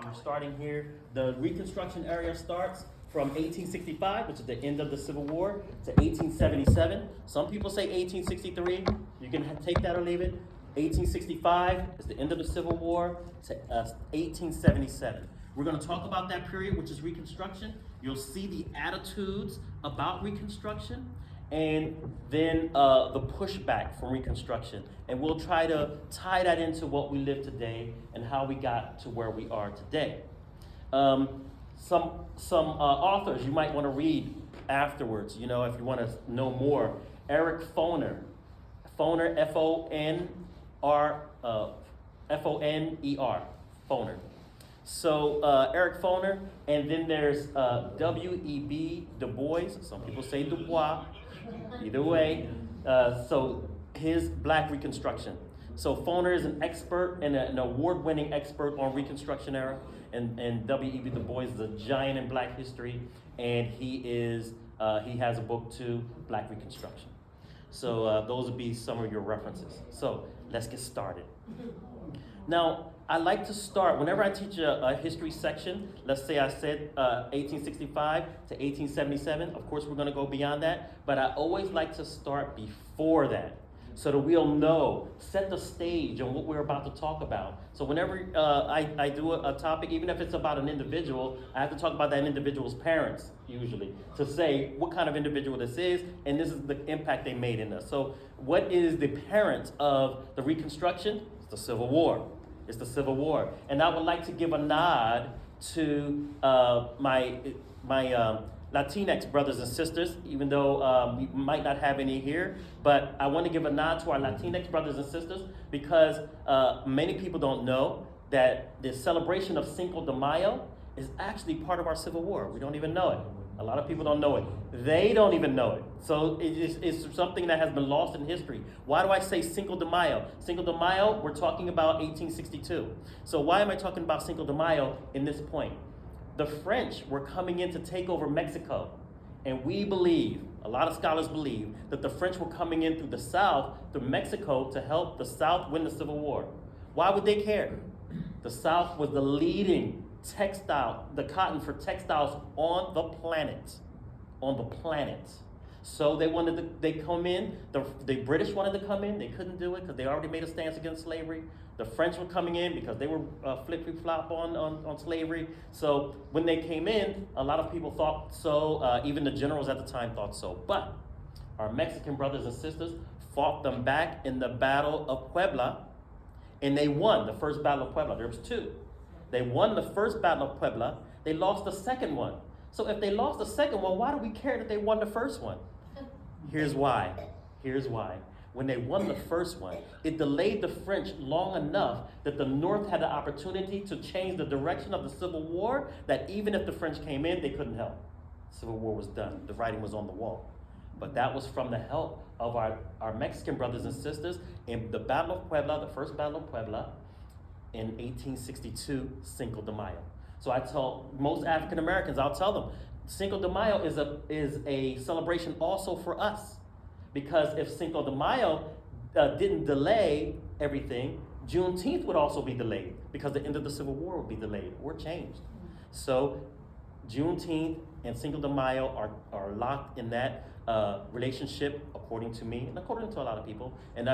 We're starting here. The Reconstruction area starts from 1865, which is the end of the Civil War, to 1877. Some people say 1863. You can take that or leave it. 1865 is the end of the Civil War to 1877. We're going to talk about that period, which is Reconstruction. You'll see the attitudes about Reconstruction, and then the pushback from Reconstruction. And we'll try to tie that into what we live today and how we got to where we are today. Some authors you might want to read afterwards, you know, if you want to know more. Eric Foner, F-O-N-R, F-O-N-E-R, Foner. So Eric Foner, and then there's W.E.B. Du Bois. Some people say Du Bois. Either way, so his Black Reconstruction. So Foner is an expert and an award-winning expert on Reconstruction era, and W.E.B. Du Bois is a giant in Black history, and he has a book too, Black Reconstruction. So those would be some of your references. So let's get started. Now, I like to start, whenever I teach a history section, let's say I said 1865 to 1877, of course we're going to go beyond that, but I always like to start before that so that we'll know, set the stage on what we're about to talk about. So whenever I do a topic, even if it's about an individual, I have to talk about that individual's parents, usually, to say what kind of individual this is, and this is the impact they made in us. So what is the parent of the Reconstruction? It's the Civil War. It's the Civil War. And I would like to give a nod to my Latinx brothers and sisters, even though we might not have any here, but I want to give a nod to our Latinx brothers and sisters because many people don't know that the celebration of Cinco de Mayo is actually part of our Civil War. We don't even know it. A lot of people don't know it. They don't even know it. So it's something that has been lost in history. Why do I say Cinco de Mayo? Cinco de Mayo, we're talking about 1862. So why am I talking about Cinco de Mayo in this point? The French were coming in to take over Mexico. And we believe, a lot of scholars believe, that the French were coming in through the South, through Mexico, to help the South win the Civil War. Why would they care? The South was the leading the cotton for textiles on the planet. So they come in, the British wanted to come in, they couldn't do it because they already made a stance against slavery. The French were coming in because they were flip-flop on slavery. So when they came in, a lot of people thought so, even the generals at the time thought so. But our Mexican brothers and sisters fought them back in the Battle of Puebla, and they won the first Battle of Puebla. There was two. They won the first Battle of Puebla. They lost the second one. So if they lost the second one, why do we care that they won the first one? Here's why. When they won the first one, it delayed the French long enough that the North had the opportunity to change the direction of the Civil War, that even if the French came in, they couldn't help. Civil War was done. The writing was on the wall. But that was from the help of our Mexican brothers and sisters in the Battle of Puebla, the first Battle of Puebla, in 1862, Cinco de Mayo. So I tell most African Americans, I'll tell them, Cinco de Mayo is a celebration also for us. Because if Cinco de Mayo didn't delay everything, Juneteenth would also be delayed because the end of the Civil War would be delayed or changed. So Juneteenth and Cinco de Mayo are locked in that relationship, according to me and according to a lot of people. And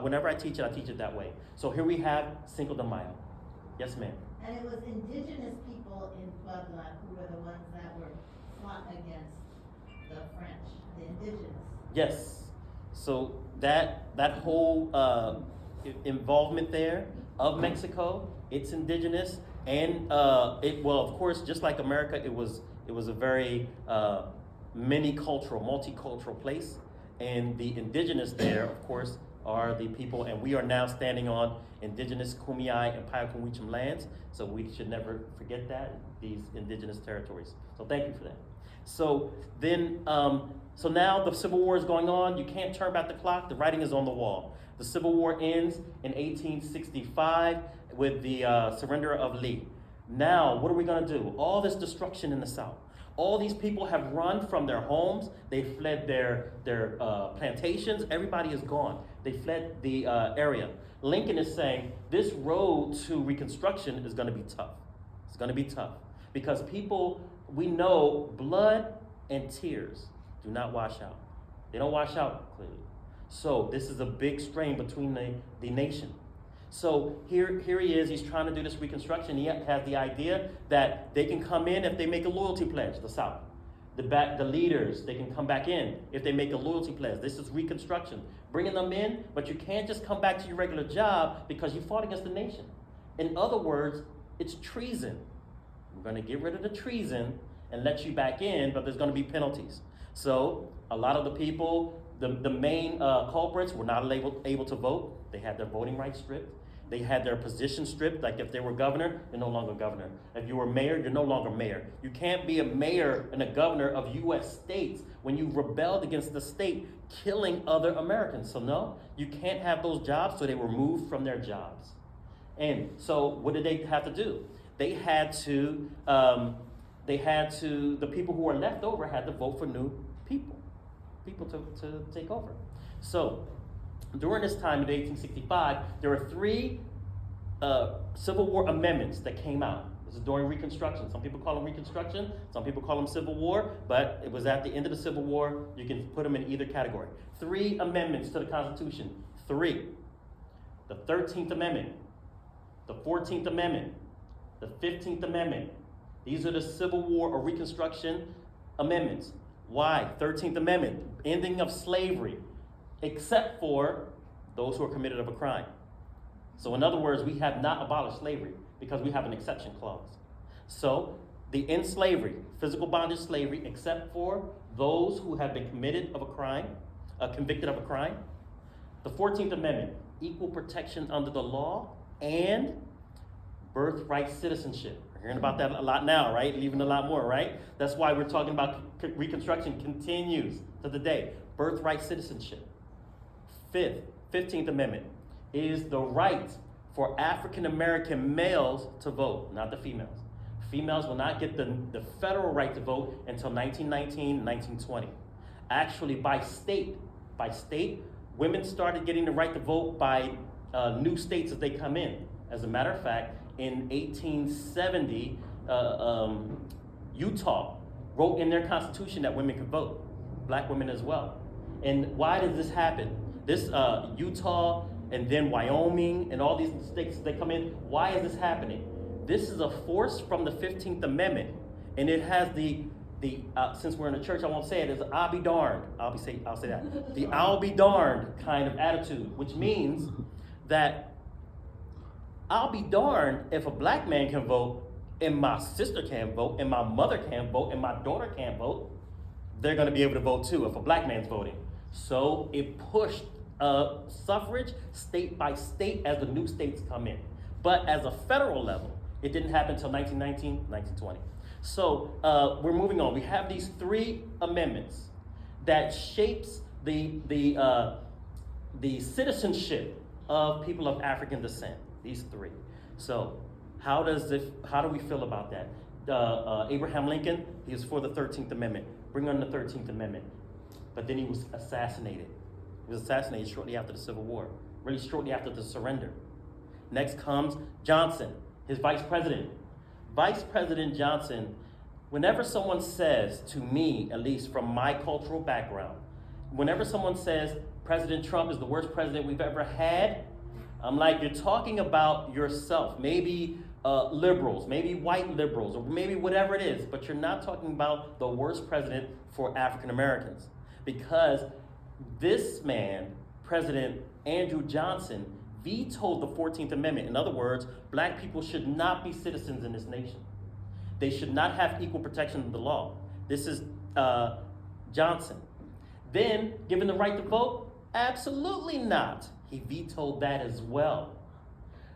whenever I teach it that way. So here we have Cinco de Mayo. Yes, ma'am. And it was indigenous people in Puebla who were the ones that were fought against the French, the indigenous. Yes. So that whole involvement there of Mexico, it's indigenous, and of course, just like America, it was a very multicultural place, and the indigenous there, of course, are the people, and we are now standing on indigenous Kumeyaay and Payakumweechum lands, so we should never forget that, these indigenous territories. So thank you for that. So then, so now the Civil War is going on. You can't turn back the clock. The writing is on the wall. The Civil War ends in 1865 with the surrender of Lee. Now, what are we going to do? All this destruction in the South. All these people have run from their homes. They fled their plantations. Everybody is gone. They fled the area. Lincoln is saying this road to Reconstruction is going to be tough. It's It's going to be tough because people, we know blood and tears do not wash out. They don't wash out clearly. So this is a big strain between the nation. So here he is, he's trying to do this reconstruction. He has the idea that they can come in if they make a loyalty pledge, the South. The leaders, they can come back in if they make a loyalty pledge. This is reconstruction. Bringing them in, but you can't just come back to your regular job because you fought against the nation. In other words, it's treason. We're going to get rid of the treason and let you back in, but there's going to be penalties. So a lot of the people, the main culprits were not able to vote. They had their voting rights stripped. They had their position stripped. Like if they were governor, you're no longer governor. If you were mayor, you're no longer mayor. You can't be a mayor and a governor of U.S. states when you rebelled against the state, killing other Americans. So no, you can't have those jobs, so they were moved from their jobs. And so what did they have to do? The people who were left over had to vote for new people to take over. So during this time in 1865, there were 3 Civil War amendments that came out. This is during Reconstruction. Some people call them Reconstruction, some people call them Civil War, but it was at the end of the Civil War. You can put them in either category. 3 amendments to the Constitution. 3. The 13th Amendment, the 14th Amendment, the 15th Amendment. These are the Civil War or Reconstruction amendments. Why? 13th Amendment, ending of slavery, except for those who are committed of a crime. So in other words, we have not abolished slavery because we have an exception clause. So the end slavery, physical bondage slavery, except for those who have been convicted of a crime. The 14th Amendment, equal protection under the law and birthright citizenship. We're hearing about that a lot now, right? Even a lot more, right? That's why we're talking about Reconstruction continues to the day. Birthright citizenship. 15th Amendment is the right for African American males to vote, not the females. Females will not get the federal right to vote until 1919, 1920. Actually, by state, women started getting the right to vote by new states as they come in. As a matter of fact, in 1870, Utah wrote in their constitution that women could vote, black women as well. And why did this happen? This Utah and then Wyoming and all these states they come in, why is this happening? This is a force from the 15th Amendment, and it has the since we're in a church, I won't say it, it's I'll be darned. I'll say that. The I'll be darned kind of attitude, which means that I'll be darned if a black man can vote and my sister can't vote and my mother can't vote and my daughter can't vote. They're going to be able to vote too if a black man's voting. So it pushed suffrage state by state as the new states come in. But as a federal level, it didn't happen until 1919, 1920. So we're moving on. We have these 3 amendments that shapes the citizenship of people of African descent. These 3. So how do we feel about that? Abraham Lincoln, he was for the 13th Amendment. Bring on the 13th Amendment. But then he was assassinated. He was assassinated shortly after the Civil War, really shortly after the surrender. Next comes Johnson, his vice president. Vice President Johnson, whenever someone says to me, at least from my cultural background, whenever someone says President Trump is the worst president we've ever had, I'm like, you're talking about yourself, maybe liberals, maybe white liberals, or maybe whatever it is, but you're not talking about the worst president for African Americans. Because this man, President Andrew Johnson, vetoed the 14th Amendment. In other words, black people should not be citizens in this nation. They should not have equal protection of the law. This is Johnson. Then, given the right to vote? Absolutely not. He vetoed that as well.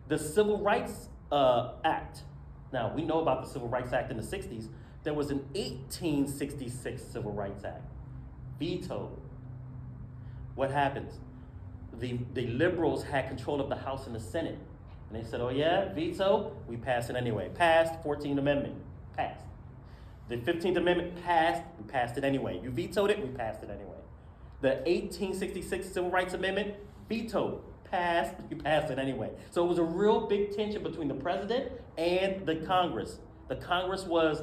The Civil Rights Act. Now, we know about the Civil Rights Act in the 60s. There was an 1866 Civil Rights Act. Vetoed. What happens? The liberals had control of the House and the Senate. And they said, oh yeah, veto, we pass it anyway. Passed, 14th Amendment, passed. The 15th Amendment passed, we passed it anyway. You vetoed it, we passed it anyway. The 1866 Civil Rights Amendment, vetoed, passed, we passed it anyway. So it was a real big tension between the president and the Congress. The Congress was,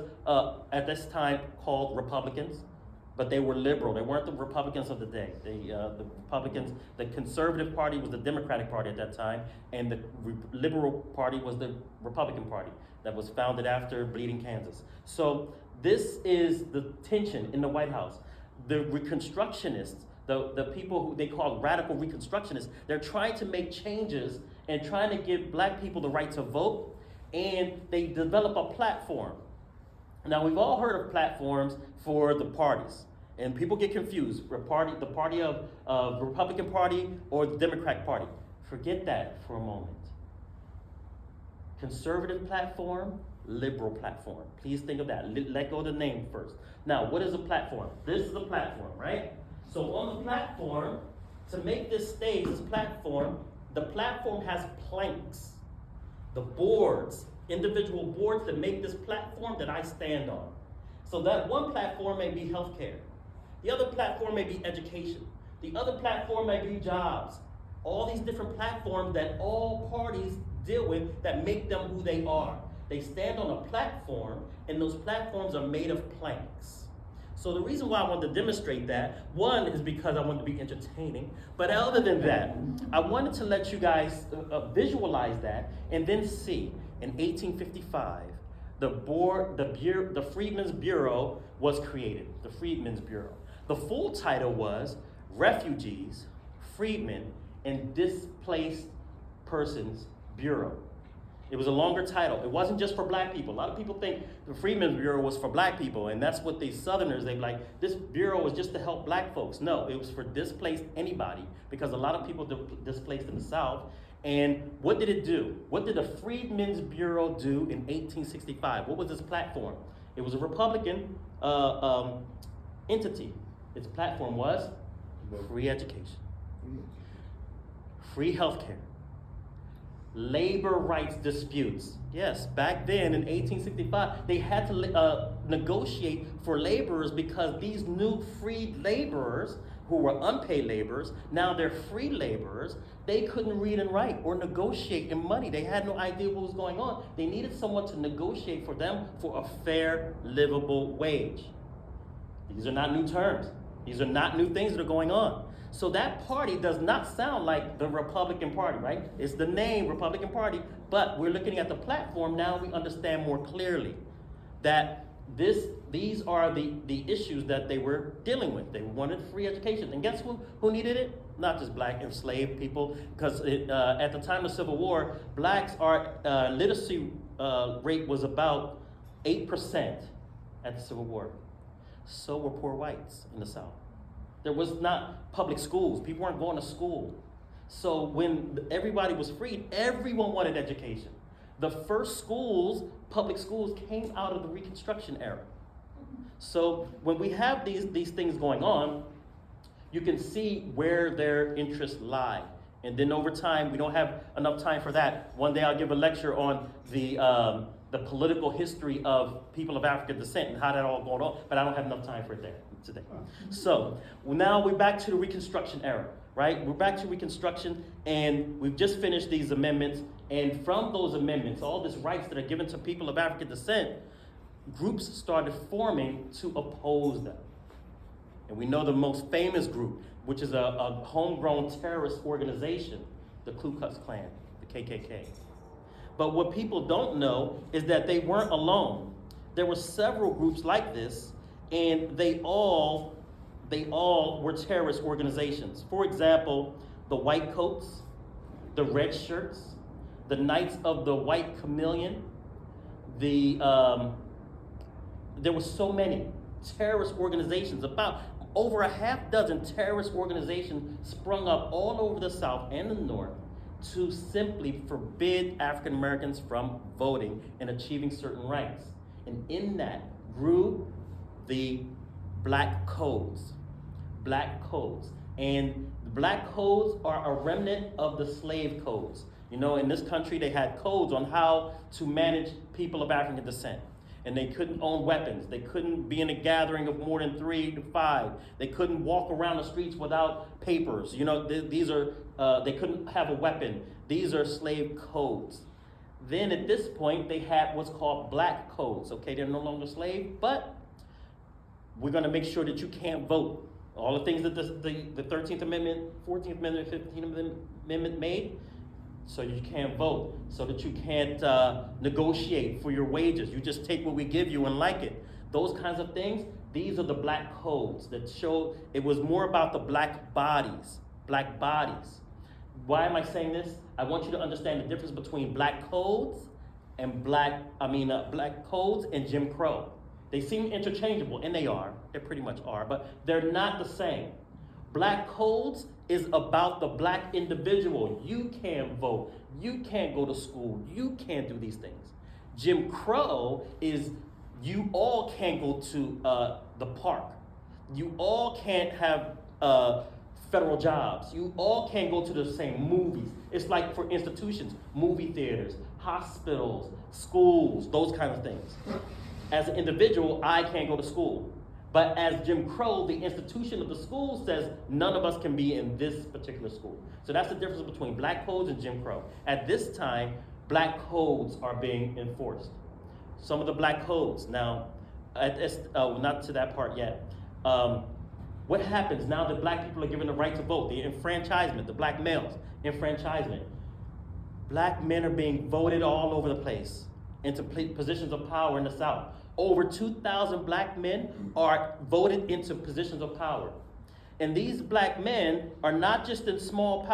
at this time, called Republicans, but they were liberal. They weren't the Republicans of the day. The Republicans, the Conservative Party was the Democratic Party at that time, and the Liberal Party was the Republican Party that was founded after Bleeding Kansas. So this is the tension in the White House. The Reconstructionists, the people who they call radical Reconstructionists, they're trying to make changes and trying to give black people the right to vote, and they develop a platform. Now, we've all heard of platforms for the parties, and people get confused. The party of the Republican Party or the Democratic Party. Forget that for a moment. Conservative platform, liberal platform. Please think of that. Let go of the name first. Now, what is a platform? This is a platform, right? So on the platform, to make this stage, this platform, the platform has planks. The boards, individual boards that make this platform that I stand on. So that one platform may be healthcare. The other platform may be education. The other platform may be jobs. All these different platforms that all parties deal with that make them who they are. They stand on a platform, and those platforms are made of planks. So the reason why I wanted to demonstrate that, one, is because I wanted to be entertaining, but other than that, I wanted to let you guys visualize that and then see. In 1855, the Freedmen's Bureau was created, the Freedmen's Bureau. The full title was Refugees, Freedmen, and Displaced Persons Bureau. It was a longer title. It wasn't just for black people. A lot of people think the Freedmen's Bureau was for black people, and that's what these Southerners, they're like, this bureau was just to help black folks. No, it was for displaced anybody, because a lot of people displaced in the South. And what did it do? What did the Freedmen's Bureau do in 1865? What was its platform? It was a Republican entity. Its platform was free education, free healthcare, labor rights disputes. Yes, back then in 1865, they had to negotiate for laborers, because these new freed laborers who were unpaid laborers, now they're free laborers, they couldn't read and write or negotiate in money. They had no idea what was going on. They needed someone to negotiate for them for a fair, livable wage. These are not new terms. These are not new things that are going on. So that party does not sound like the Republican Party, right? It's the name Republican Party, but we're looking at the platform now. We understand more clearly that these are the issues that they were dealing with. They wanted free education, and guess who needed it? Not just black enslaved people, because at the time of the Civil War, blacks literacy rate was about 8% at the Civil War. So were poor whites in the South. There was not public schools. People weren't going to school. So when everybody was freed, everyone wanted education. The first schools, public schools, came out of the Reconstruction era. So when we have these things going on, you can see where their interests lie. And then over time, we don't have enough time for that. One day I'll give a lecture on the political history of people of African descent and how that all going on, but I don't have enough time for it today. So now we're back to the Reconstruction era, right? We're back to Reconstruction, and we've just finished these amendments, and from those amendments, all these rights that are given to people of African descent, groups started forming to oppose them. And we know the most famous group, which is a homegrown terrorist organization, the Ku Klux Klan, the KKK. But what people don't know is that they weren't alone. There were several groups like this, and they all were terrorist organizations. For example, the White Coats, the Red Shirts, the Knights of the White Chameleon. There were so many terrorist organizations, about over a half dozen terrorist organizations sprung up all over the South and the North to simply forbid African Americans from voting and achieving certain rights. And in that grew the Black Codes. Black Codes. And the Black Codes are a remnant of the slave codes. You know, in this country, they had codes on how to manage people of African descent. And they couldn't own weapons. They couldn't be in a gathering of more than 3 to 5. They couldn't walk around the streets without papers. You know, they couldn't have a weapon. These are slave codes. Then at this point, they had what's called black codes. Okay, they're no longer slaves, but we're going to make sure that you can't vote. All the things that the 13th Amendment, 14th Amendment, 15th Amendment made, so you can't vote, so that you can't negotiate for your wages. You just take what we give you and like it. Those kinds of things, these are the black codes that show it was more about the black bodies. Black bodies. Why am I saying this? I want you to understand the difference between black codes and black codes and Jim Crow. They seem interchangeable, and they are. They pretty much are, but they're not the same. Black codes is about the black individual. You can't vote. You can't go to school. You can't do these things. Jim Crow is you all can't go to the park. You all can't have federal jobs. You all can't go to the same movies. It's like for institutions, movie theaters, hospitals, schools, those kind of things. As an individual, I can't go to school. But as Jim Crow, the institution of the school says none of us can be in this particular school. So that's the difference between black codes and Jim Crow. At this time, black codes are being enforced. Some of the black codes, now, not to that part yet. What happens now that black people are given the right to vote? The enfranchisement, the black males, enfranchisement. Black men are being voted all over the place into positions of power in the South. Over 2,000 black men are voted into positions of power. And these black men are not just in small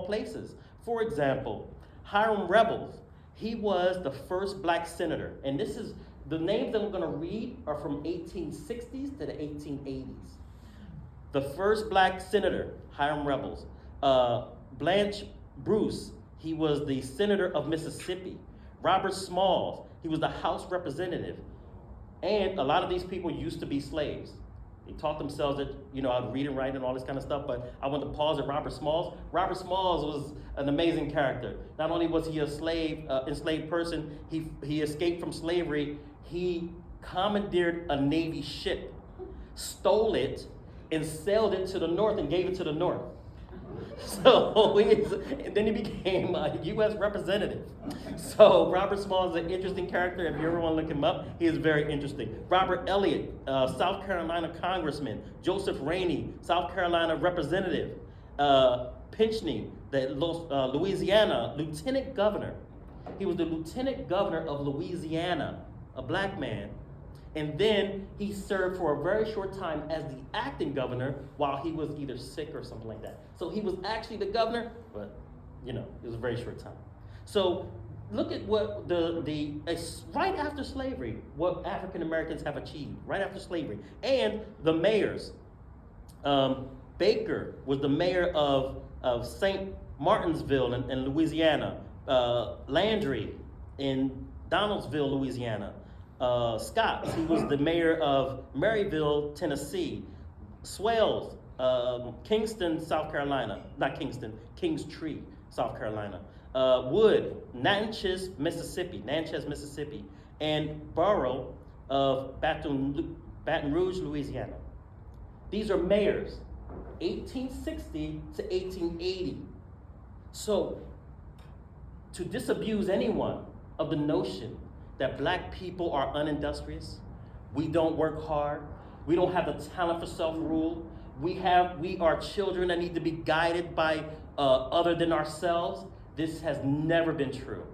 places. For example, Hiram Rebels, he was the first black senator. And this is, the names that I'm gonna read are from 1860s to the 1880s. The first black senator, Hiram Rebels. Blanche Bruce, he was the senator of Mississippi. Robert Smalls, he was the House representative. And a lot of these people used to be slaves. They taught themselves that, how to read and write and all this kind of stuff, but I want to pause at Robert Smalls. Robert Smalls was an amazing character. Not only was he a enslaved person, he escaped from slavery. He commandeered a Navy ship, stole it, and sailed it to the North and gave it to the North. So then he became a U.S. representative. So Robert Smalls is an interesting character. If you ever want to look him up, he is very interesting. Robert Elliott, South Carolina congressman. Joseph Rainey, South Carolina representative. Pinckney, Louisiana lieutenant governor. He was the lieutenant governor of Louisiana, a black man. And then he served for a very short time as the acting governor while he was either sick or something like that. So he was actually the governor, but it was a very short time. So look at what right after slavery, what African Americans have achieved right after slavery. And the mayors. Baker was the mayor of St. Martinsville in Louisiana. Landry in Donaldsville, Louisiana. Scott, he was the mayor of Maryville, Tennessee. Swales, Kingston, South Carolina. Not Kingston, Kingstree, South Carolina. Wood, Natchez, Mississippi. And Borough of Baton Rouge, Louisiana. These are mayors, 1860 to 1880. So, to disabuse anyone of the notion that black people are unindustrious, we don't work hard, we don't have the talent for self-rule, we are children that need to be guided by other than ourselves, this has never been true.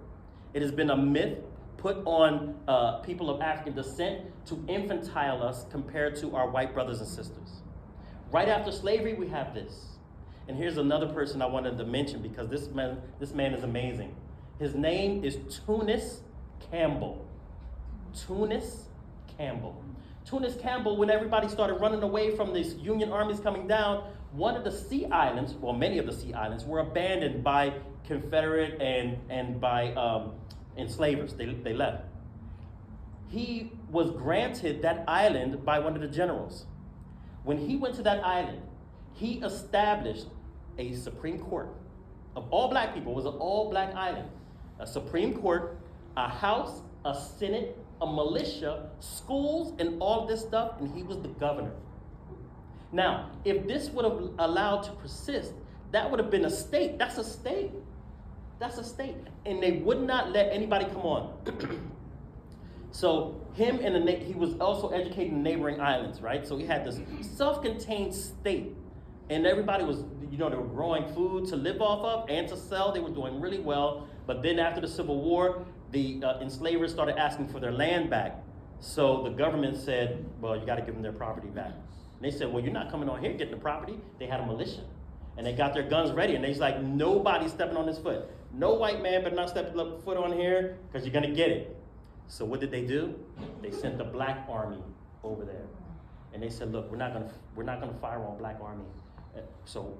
It has been a myth put on people of African descent to infantile us compared to our white brothers and sisters. Right after slavery, we have this. And here's another person I wanted to mention because this man is amazing. His name is Tunis Campbell. Tunis Campbell, when everybody started running away from these Union armies coming down, one of the sea islands, well, many of the sea islands, were abandoned by Confederate and by enslavers. They left. He was granted that island by one of the generals. When he went to that island, he established a Supreme Court of all black people. It was an all-black island. A Supreme Court, a House, a Senate, a militia, schools, and all of this stuff, and he was the governor. Now, if this would have allowed to persist, that would have been a state. That's a state. That's a state. And they would not let anybody come on. So him and he was also educating the neighboring islands, right? So he had this self-contained state. And everybody was, they were growing food to live off of and to sell. They were doing really well. But then after the Civil War, the enslavers started asking for their land back. So the government said, well, you got to give them their property back. And they said, well, you're not coming on here getting the property. They had a militia. And they got their guns ready. And they's like, nobody's stepping on this foot. No white man better not step a foot on here because you're going to get it. So what did they do? They sent the black army over there. And they said, look, we're not gonna fire on black army. So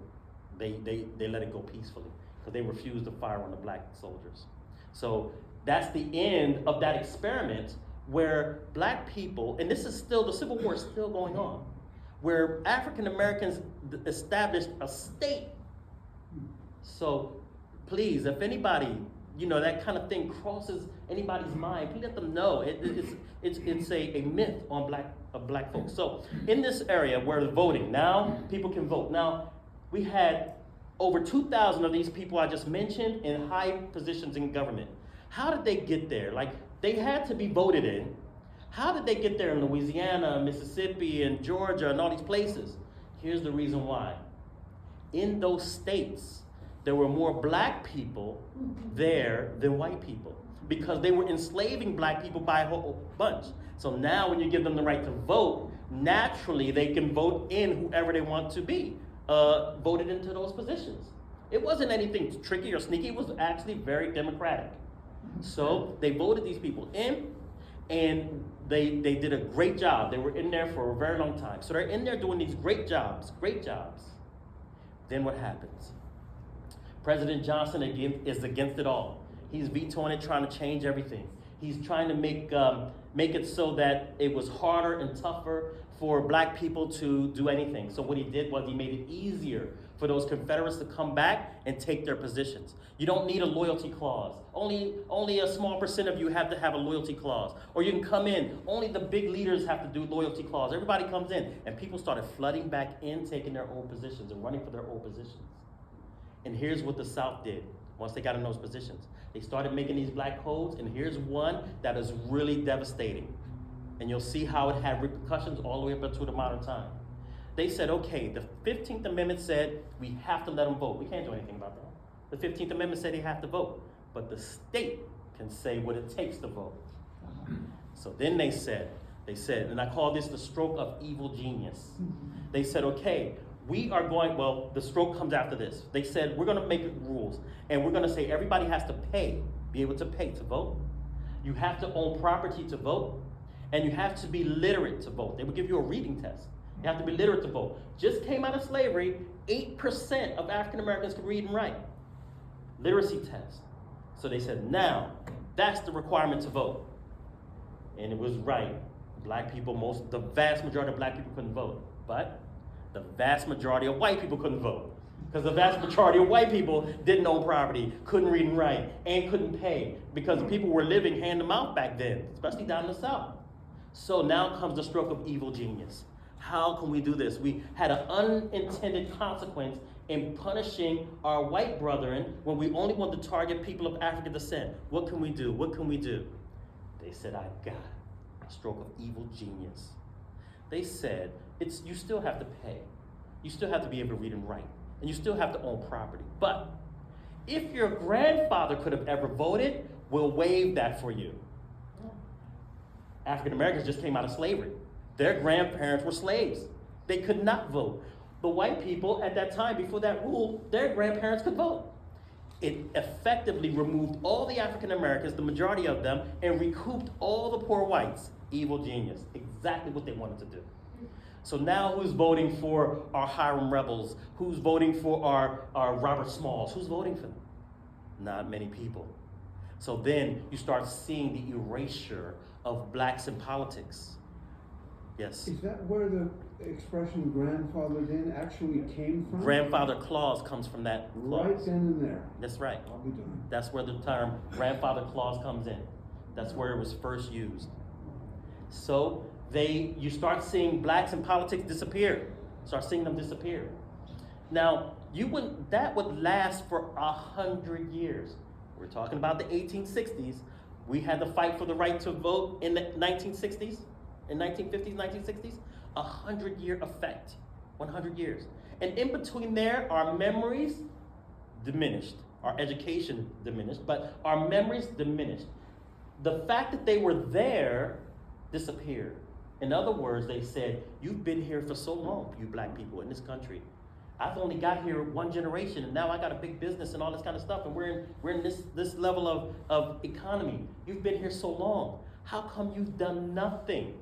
they let it go peacefully because they refused to fire on the black soldiers. So that's the end of that experiment where black people, and this is still, the Civil War is still going on, where African Americans established a state. So please, if anybody, that kind of thing crosses anybody's mind, please let them know it's a myth on black folks. So in this area where the voting, now people can vote. Now we had over 2,000 of these people I just mentioned in high positions in government. How did they get there? Like, they had to be voted in. How did they get there in Louisiana, Mississippi, and Georgia, and all these places? Here's the reason why. In those states, there were more black people there than white people because they were enslaving black people by a whole bunch. So now when you give them the right to vote, naturally they can vote in whoever they want to be voted into those positions. It wasn't anything tricky or sneaky. It was actually very democratic. So they voted these people in, and they did a great job. They were in there for a very long time. So they're in there doing these great jobs. Then what happens? President Johnson is against it all. He's vetoing it, trying to change everything. He's trying to make it so that it was harder and tougher for black people to do anything. So what he did was he made it easier for those Confederates to come back and take their positions. You don't need a loyalty clause. Only a small percent of you have to have a loyalty clause. Or you can come in. Only the big leaders have to do loyalty clause. Everybody comes in. And people started flooding back in, taking their old positions and running for their old positions. And here's what the South did once they got in those positions. They started making these black codes, and here's one that is really devastating. And you'll see how it had repercussions all the way up until the modern time. They said, okay, the 15th Amendment said we have to let them vote. We can't do anything about that. The 15th Amendment said they have to vote, but the state can say what it takes to vote. So then they said, and I call this the stroke of evil genius. They said, okay, the stroke comes after this. They said, we're gonna make rules, and we're gonna say everybody has to be able to pay to vote. You have to own property to vote, and you have to be literate to vote. They would give you a reading test. You have to be literate to vote. Just came out of slavery, 8% of African Americans could read and write. Literacy test. So they said, now, that's the requirement to vote. And it was right. The vast majority of black people couldn't vote. But the vast majority of white people couldn't vote. Because the vast majority of white people didn't own property, couldn't read and write, and couldn't pay. Because people were living hand to mouth back then, especially down in the South. So now comes the stroke of evil genius. How can we do this? We had an unintended consequence in punishing our white brethren when we only want to target people of African descent. What can we do? What can we do? They said, I got it. A stroke of evil genius. They said, you still have to pay. You still have to be able to read and write. And you still have to own property. But if your grandfather could have ever voted, we'll waive that for you. African Americans just came out of slavery. Their grandparents were slaves. They could not vote. The white people at that time, before that rule, their grandparents could vote. It effectively removed all the African Americans, the majority of them, and recouped all the poor whites. Evil genius. Exactly what they wanted to do. So now who's voting for our Hiram rebels? Who's voting for our Robert Smalls? Who's voting for them? Not many people. So then you start seeing the erasure of blacks in politics. Yes. Is that where the expression grandfathered in actually came from? Grandfather clause comes from that clause. Right then and there. That's right. I'll be done. That's where the term grandfather clause comes in. That's where it was first used. So you start seeing blacks in politics disappear. Start seeing them disappear. Now, that would last for 100 years. We're talking about the 1860s. We had to fight for the right to vote in the 1960s, in 1950s, 1960s. 100-year effect, 100 years. And in between there, our memories diminished, our education diminished, but our memories diminished. The fact that they were there disappeared. In other words, they said, you've been here for so long, you black people in this country. I've only got here one generation, and now I got a big business and all this kind of stuff, and we're in this level of economy. You've been here so long. How come you've done nothing?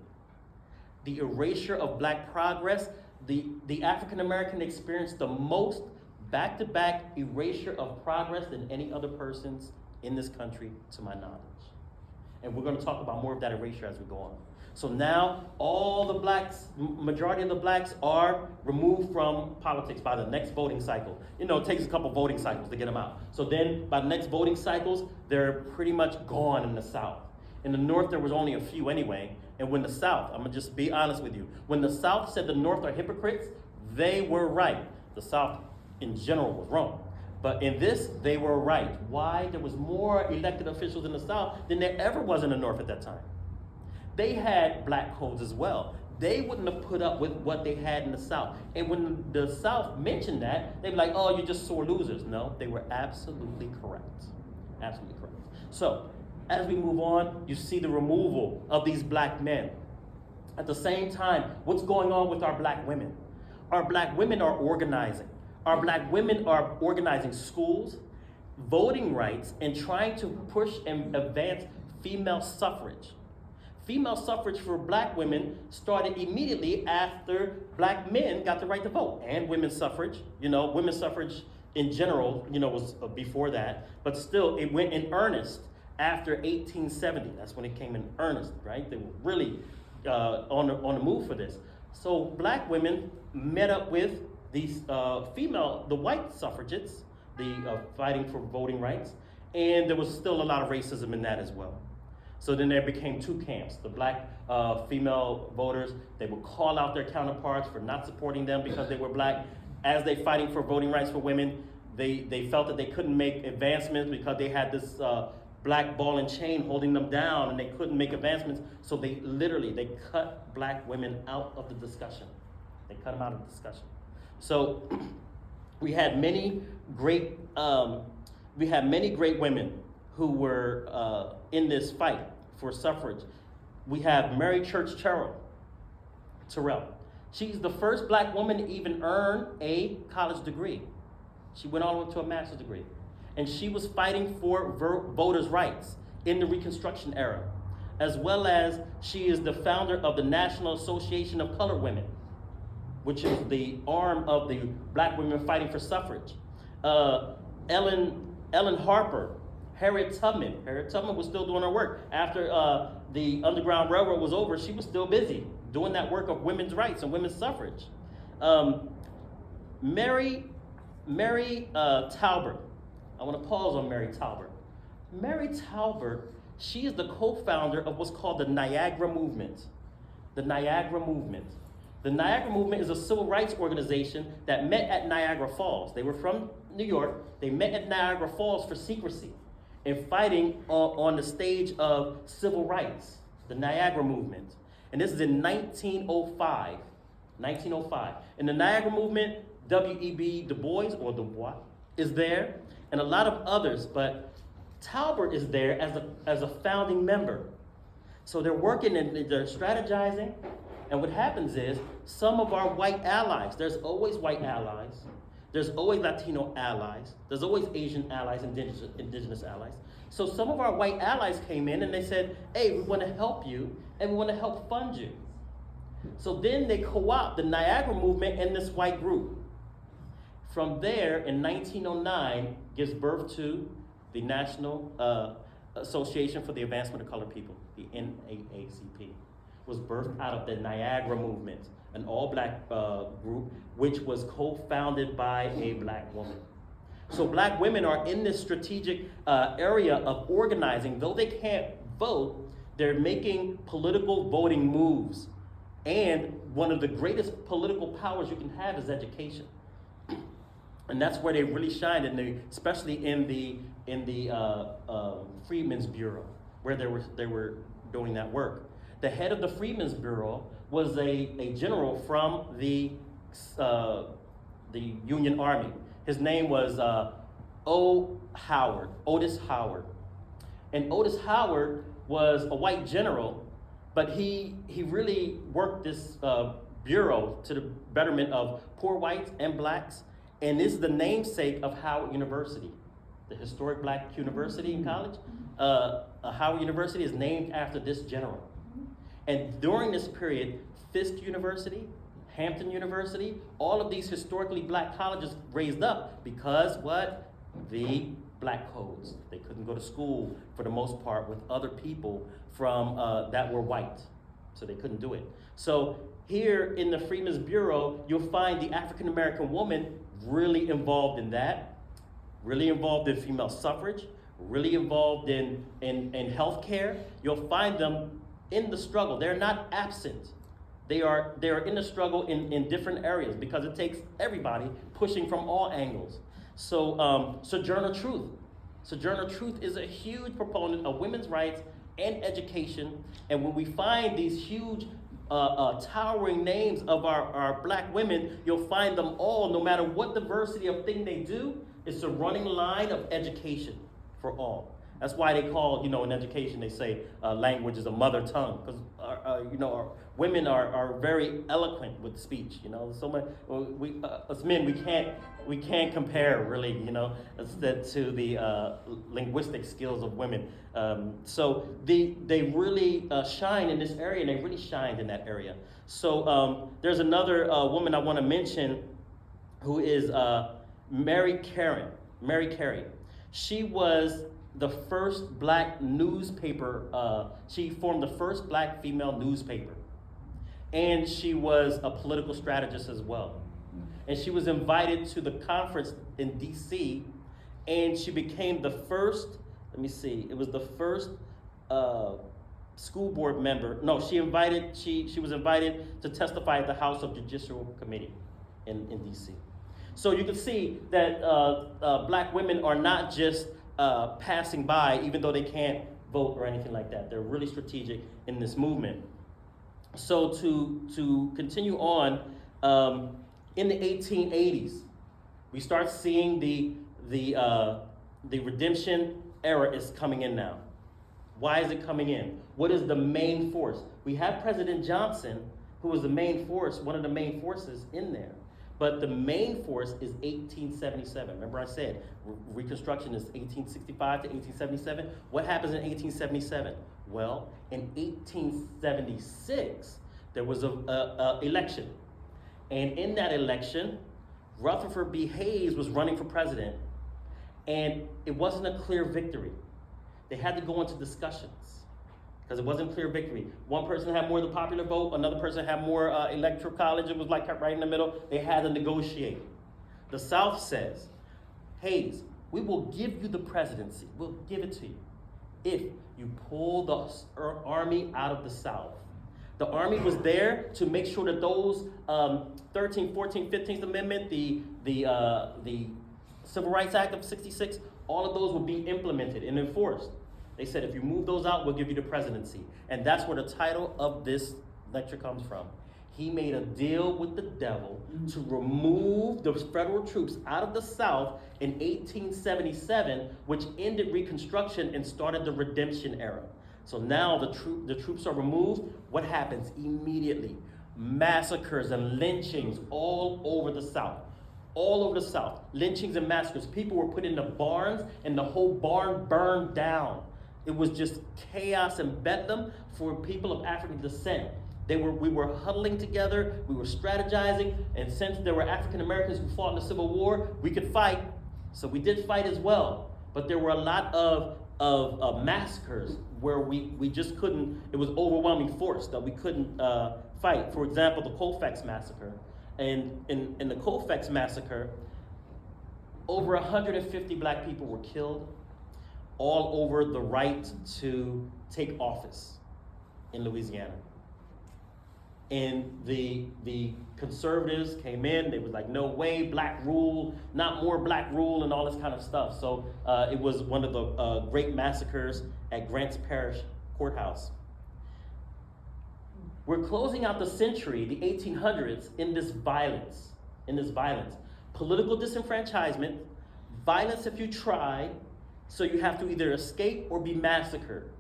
The erasure of black progress, the African American experienced the most back-to-back erasure of progress than any other persons in this country, to my knowledge. And we're going to talk about more of that erasure as we go on. So now all the blacks, majority of the blacks are removed from politics by the next voting cycle. You know, it takes a couple voting cycles to get them out. So then by the next voting cycles, they're pretty much gone in the South. In the North, there was only a few anyway. And when the South, I'm gonna just be honest with you, when the South said the North are hypocrites, they were right. The South in general was wrong. But in this, they were right. Why? There was more elected officials in the South than there ever was in the North at that time. They had black codes as well. They wouldn't have put up with what they had in the South. And when the South mentioned that, they'd be like, oh, you're just sore losers. No, they were absolutely correct. Absolutely correct. So, as we move on, you see the removal of these black men. At the same time, what's going on with our black women? Our black women are organizing. Our black women are organizing schools, voting rights, and trying to push and advance female suffrage. Female suffrage for black women started immediately after black men got the right to vote, and women's suffrage. You know, women's suffrage in general, you know, was before that, but still it went in earnest after 1870. That's when it came in earnest, right? They were really on the move for this. So black women met up with these the white suffragettes, fighting for voting rights, and there was still a lot of racism in that as well. So then there became two camps. The black female voters, they would call out their counterparts for not supporting them because they were black. As they fighting for voting rights for women, they felt that they couldn't make advancements because they had this black ball and chain holding them down, and they couldn't make advancements. So they cut black women out of the discussion. They cut them out of the discussion. So we had many great women who were in this fight for suffrage. We have Mary Church Terrell. She's the first black woman to even earn a college degree. She went all the way to a master's degree. And she was fighting for voters' rights in the Reconstruction era, as well as she is the founder of the National Association of Colored Women, which is the arm of the black women fighting for suffrage. Ellen Harper, Harriet Tubman was still doing her work. After the Underground Railroad was over, she was still busy doing that work of women's rights and women's suffrage. Mary Talbert. I want to pause on Mary Talbert. Mary Talbert, she is the co-founder of what's called the Niagara Movement. The Niagara Movement. The Niagara Movement is a civil rights organization that met at Niagara Falls. They were from New York. They met at Niagara Falls for secrecy and fighting on the stage of civil rights, the Niagara Movement. And this is in 1905. 1905. In the Niagara Movement, W.E.B. Du Bois, or Du Bois, is there, and a lot of others, but Talbert is there as a founding member. So they're working and they're strategizing, and what happens is some of our white allies, there's always white allies, there's always Latino allies, there's always Asian allies, indigenous allies. So some of our white allies came in and they said, hey, we want to help you and we want to help fund you. So then they co-opt the Niagara Movement and this white group. From there, in 1909, gives birth to the National Association for the Advancement of Colored People, the NAACP. Was birthed out of the Niagara Movement, an all-black group, which was co-founded by a black woman. So black women are in this strategic area of organizing. Though they can't vote, they're making political voting moves. And one of the greatest political powers you can have is education. And that's where they really shined, especially in the in the Freedmen's Bureau, where they were doing that work. The head of the Freedmen's Bureau was a general from the Union Army. His name was Otis Howard. And Otis Howard was a white general, but he really worked this bureau to the betterment of poor whites and blacks. And this is the namesake of Howard University, the historic black university and college. Howard University is named after this general. And during this period, Fisk University, Hampton University, all of these historically black colleges raised up because what? The black codes. They couldn't go to school for the most part with other people from that were white. So they couldn't do it. So here in the Freedmen's Bureau, you'll find the African American woman really involved in that, really involved in female suffrage, really involved in healthcare. You'll find them in the struggle. They're not absent. They are in the struggle in different areas because it takes everybody pushing from all angles. So Sojourner Truth. Sojourner Truth is a huge proponent of women's rights and education. And when we find these huge towering names of our black women, you'll find them all, no matter what diversity of thing they do, it's a running line of education for all. That's why they call, in education, they say language is a mother tongue, because our women are very eloquent with speech. So much. As men, we can't compare really, to the linguistic skills of women. So they really shine in this area, and they really shined in that area. So there's another woman I want to mention, who is Mary Carey. She was the first black newspaper, she formed the first black female newspaper. And she was a political strategist as well. And she was invited to the conference in DC, and she became the first, it was the first school board member. No, she was invited to testify at the House of Judicial Committee in DC. So you can see that black women are not just passing by, even though they can't vote or anything like that. They're really strategic in this movement. So to continue on, in the 1880s, we start seeing the redemption era is coming in now. Why is it coming in? What is the main force? We have President Johnson, who was the main force, one of the main forces in there. But the main force is 1877. Remember I said Reconstruction is 1865 to 1877. What happens in 1877? Well, in 1876, there was an election. And in that election, Rutherford B. Hayes was running for president. And it wasn't a clear victory. They had to go into discussions because it wasn't clear victory. One person had more of the popular vote, another person had more electoral college. It was like right in the middle. They had to negotiate. The South says, Hayes, we will give you the presidency. We'll give it to you if you pull the army out of the South. The army was there to make sure that those 13th, 14th, 15th Amendment, the Civil Rights Act of 66, all of those will be implemented and enforced. They said, if you move those out, we'll give you the presidency. And that's where the title of this lecture comes from. He made a deal with the devil to remove the federal troops out of the South in 1877, which ended Reconstruction and started the Redemption era. So now the troops are removed. What happens immediately? Massacres and lynchings all over the South. All over the South. Lynchings and massacres. People were put in the barns, and the whole barn burned down. It was just chaos and bedlam for people of African descent. We were huddling together, we were strategizing, and since there were African Americans who fought in the Civil War, we could fight. So we did fight as well. But there were a lot of massacres where we just couldn't, it was overwhelming force that we couldn't fight. For example, the Colfax Massacre. And in the Colfax Massacre, over 150 black people were killed, all over the right to take office in Louisiana. And the conservatives came in. They was like, no way, black rule, not more black rule, and all this kind of stuff. So it was one of the great massacres at Grants Parish Courthouse. We're closing out the century, the 1800s, in this violence. Political disenfranchisement, violence if you try, so you have to either escape or be massacred.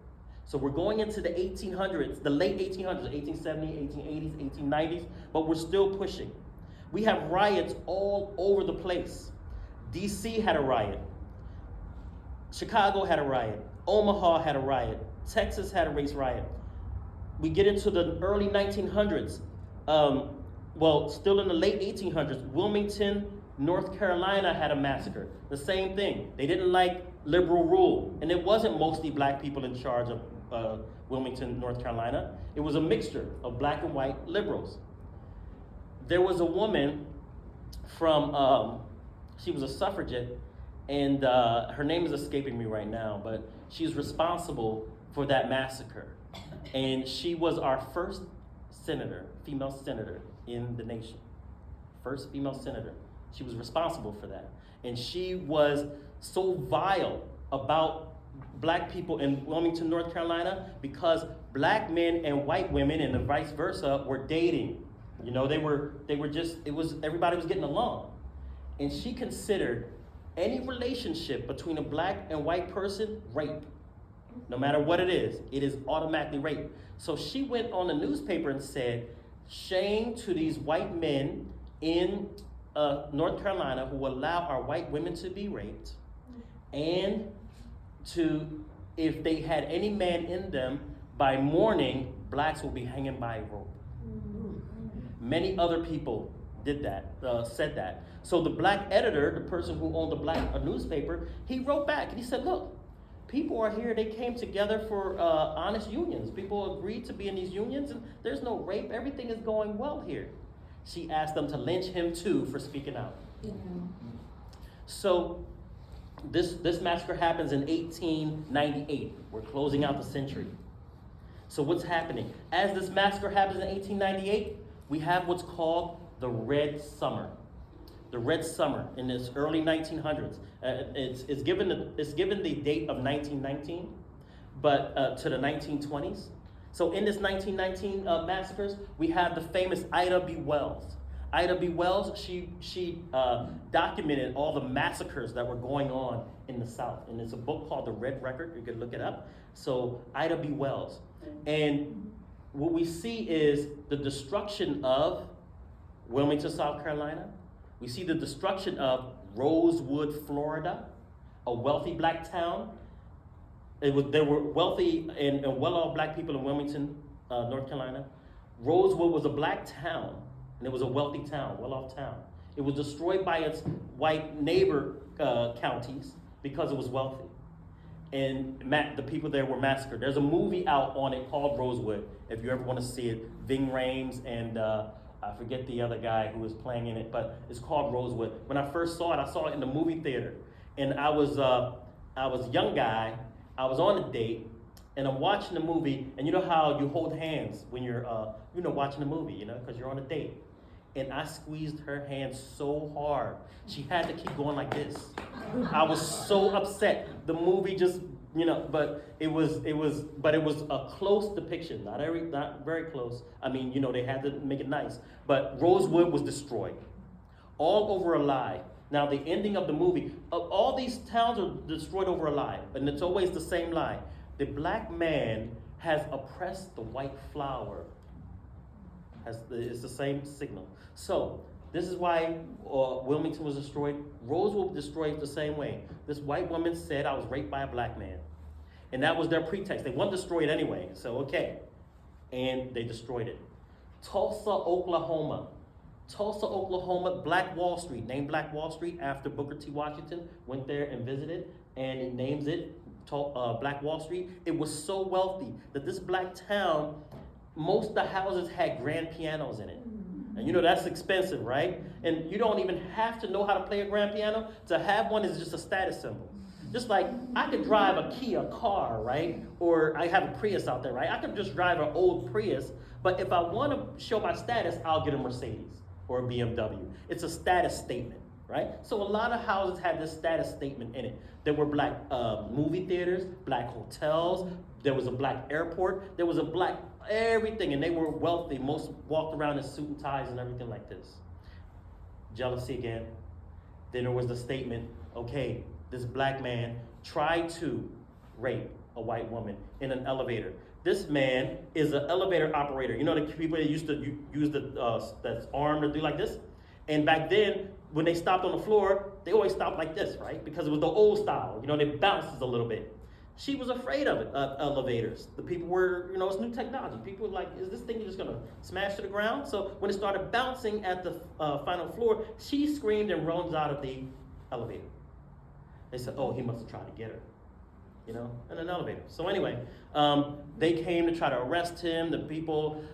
So we're going into the 1800s, the late 1800s, 1870s, 1880s, 1890s, but we're still pushing. We have riots all over the place. DC had a riot. Chicago had a riot. Omaha had a riot. Texas had a race riot. We get into the early 1900s. Still in the late 1800s, Wilmington, North Carolina had a massacre. The same thing. They didn't like liberal rule. And it wasn't mostly black people in charge of Wilmington, North Carolina. It was a mixture of black and white liberals. There was a woman from, she was a suffragette, and her name is escaping me right now, but she's responsible for that massacre. And she was our first senator, female senator in the nation. First female senator. She was responsible for that. And she was so vile about black people in Wilmington, North Carolina, because black men and white women and the vice versa were dating. You know, they were just, everybody was getting along. And she considered any relationship between a black and white person rape. No matter what it is automatically rape. So she went on the newspaper and said, shame to these white men in North Carolina who allow our white women to be raped, and to, if they had any man in them, by morning, blacks will be hanging by a rope. Many other people did that, said that. So the black editor, the person who owned the black newspaper, he wrote back and he said, look, people are here, they came together for honest unions. People agreed to be in these unions, and there's no rape, everything is going well here. She asked them to lynch him too for speaking out. Yeah. So this massacre happens in 1898. We're closing out the century. So what's happening? As this massacre happens in 1898, we have what's called the Red Summer. The Red Summer in this early 1900s. It's given the date of 1919, but to the 1920s. So in this 1919 massacres, we have the famous Ida B. Wells. Ida B. Wells, she documented all the massacres that were going on in the South. And it's a book called The Red Record. You can look it up. So Ida B. Wells. And what we see is the destruction of Wilmington, South Carolina. We see the destruction of Rosewood, Florida, a wealthy black town. There were wealthy and well-off black people in Wilmington, North Carolina. Rosewood was a black town, and it was a wealthy town, well-off town. It was destroyed by its white neighbor counties because it was wealthy. And the people there were massacred. There's a movie out on it called Rosewood, if you ever want to see it. Ving Rhames and I forget the other guy who was playing in it, but it's called Rosewood. When I first saw it, I saw it in the movie theater. And I was a young guy. I was on a date, and I'm watching the movie, and you know how you hold hands when you're, watching a movie, because you're on a date. And I squeezed her hand so hard, she had to keep going like this. I was so upset. The movie just, but it was a close depiction, not very close. I mean, they had to make it nice. But Rosewood was destroyed, all over a lie. Now, the ending of the movie, all these towns are destroyed over a lie, and it's always the same lie. The black man has oppressed the white flower. It's the same signal. So, this is why Wilmington was destroyed. Rosewood was destroyed the same way. This white woman said, I was raped by a black man. And that was their pretext. They wanted to destroy it anyway, so okay. And they destroyed it. Tulsa, Oklahoma, Black Wall Street, named Black Wall Street after Booker T. Washington went there and visited, and it names it Black Wall Street. It was so wealthy that this black town, most of the houses had grand pianos in it. And that's expensive, right? And you don't even have to know how to play a grand piano. To have one is just a status symbol. Just like I could drive a Kia car, right? Or I have a Prius out there, right? I could just drive an old Prius, But if I want to show my status, I'll get a Mercedes or a BMW. It's a status statement, right? So a lot of houses had this status statement in it. There were black movie theaters, black hotels, there was a black airport, there was a black everything, and they were wealthy. Most walked around in suit and ties and everything like this. Jealousy again. Then there was the statement, okay, this black man tried to rape a white woman in an elevator. This man is an elevator operator. You know the people that used to use that arm to do like this? And back then, when they stopped on the floor, they always stopped like this, right? Because it was the old style. You know, they bounces a little bit. She was afraid of it, elevators. The people were, you know, it's new technology. People were like, is this thing just gonna smash to the ground? So when it started bouncing at the final floor, she screamed and runs out of the elevator. They said, oh, he must have tried to get her, you know, in an elevator. So anyway, they came to try to arrest him. The people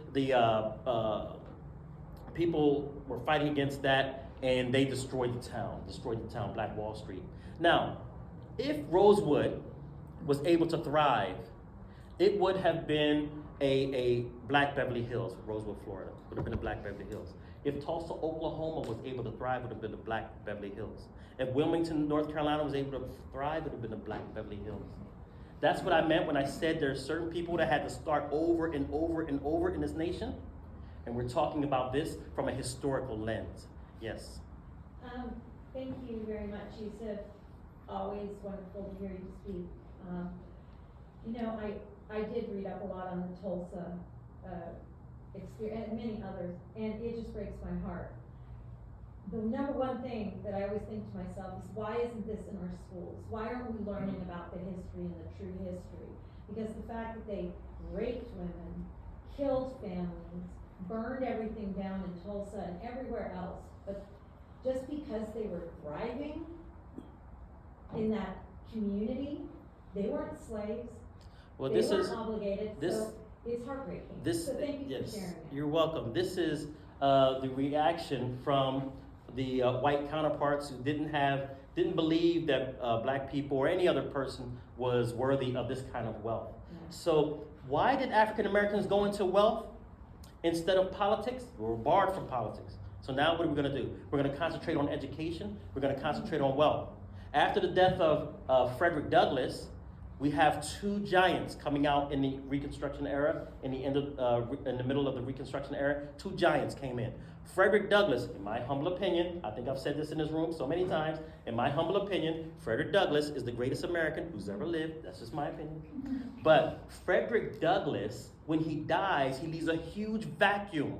were fighting against that, and they destroyed the town, Black Wall Street. Now, if Rosewood was able to thrive, it would have been a Black Beverly Hills. Rosewood, Florida, would have been a Black Beverly Hills. If Tulsa, Oklahoma was able to thrive, it would have been a Black Beverly Hills. If Wilmington, North Carolina was able to thrive, it would have been a Black Beverly Hills. That's what I meant when I said there are certain people that had to start over and over and over in this nation. And we're talking about this from a historical lens. Yes. Thank you very much, Yusuf. Always wonderful to hear you speak. You know, I did read up a lot on the Tulsa experience and many others, and it just breaks my heart. The number one thing that I always think to myself is, why isn't this in our schools? Why aren't we learning about the history and the true history? Because the fact that they raped women, killed families, burned everything down in Tulsa and everywhere else, but just because they were thriving in that community, they weren't slaves. Well, they this weren't is obligated. this. So it's heartbreaking. This, so thank you yes, for sharing that. you're welcome. This is the reaction from the white counterparts who didn't believe that black people or any other person was worthy of this kind of wealth. Yeah. So why did African Americans go into wealth instead of politics? We were barred from politics. So now what are we going to do? We're going to concentrate on education. We're going to concentrate on wealth. After the death of Frederick Douglass, we have two giants coming out in the Reconstruction era, in the middle of the Reconstruction era. Two giants came in. Frederick Douglass, in my humble opinion, I think I've said this in this room so many times, in my humble opinion, Frederick Douglass is the greatest American who's ever lived. That's just my opinion. But Frederick Douglass, when he dies, he leaves a huge vacuum.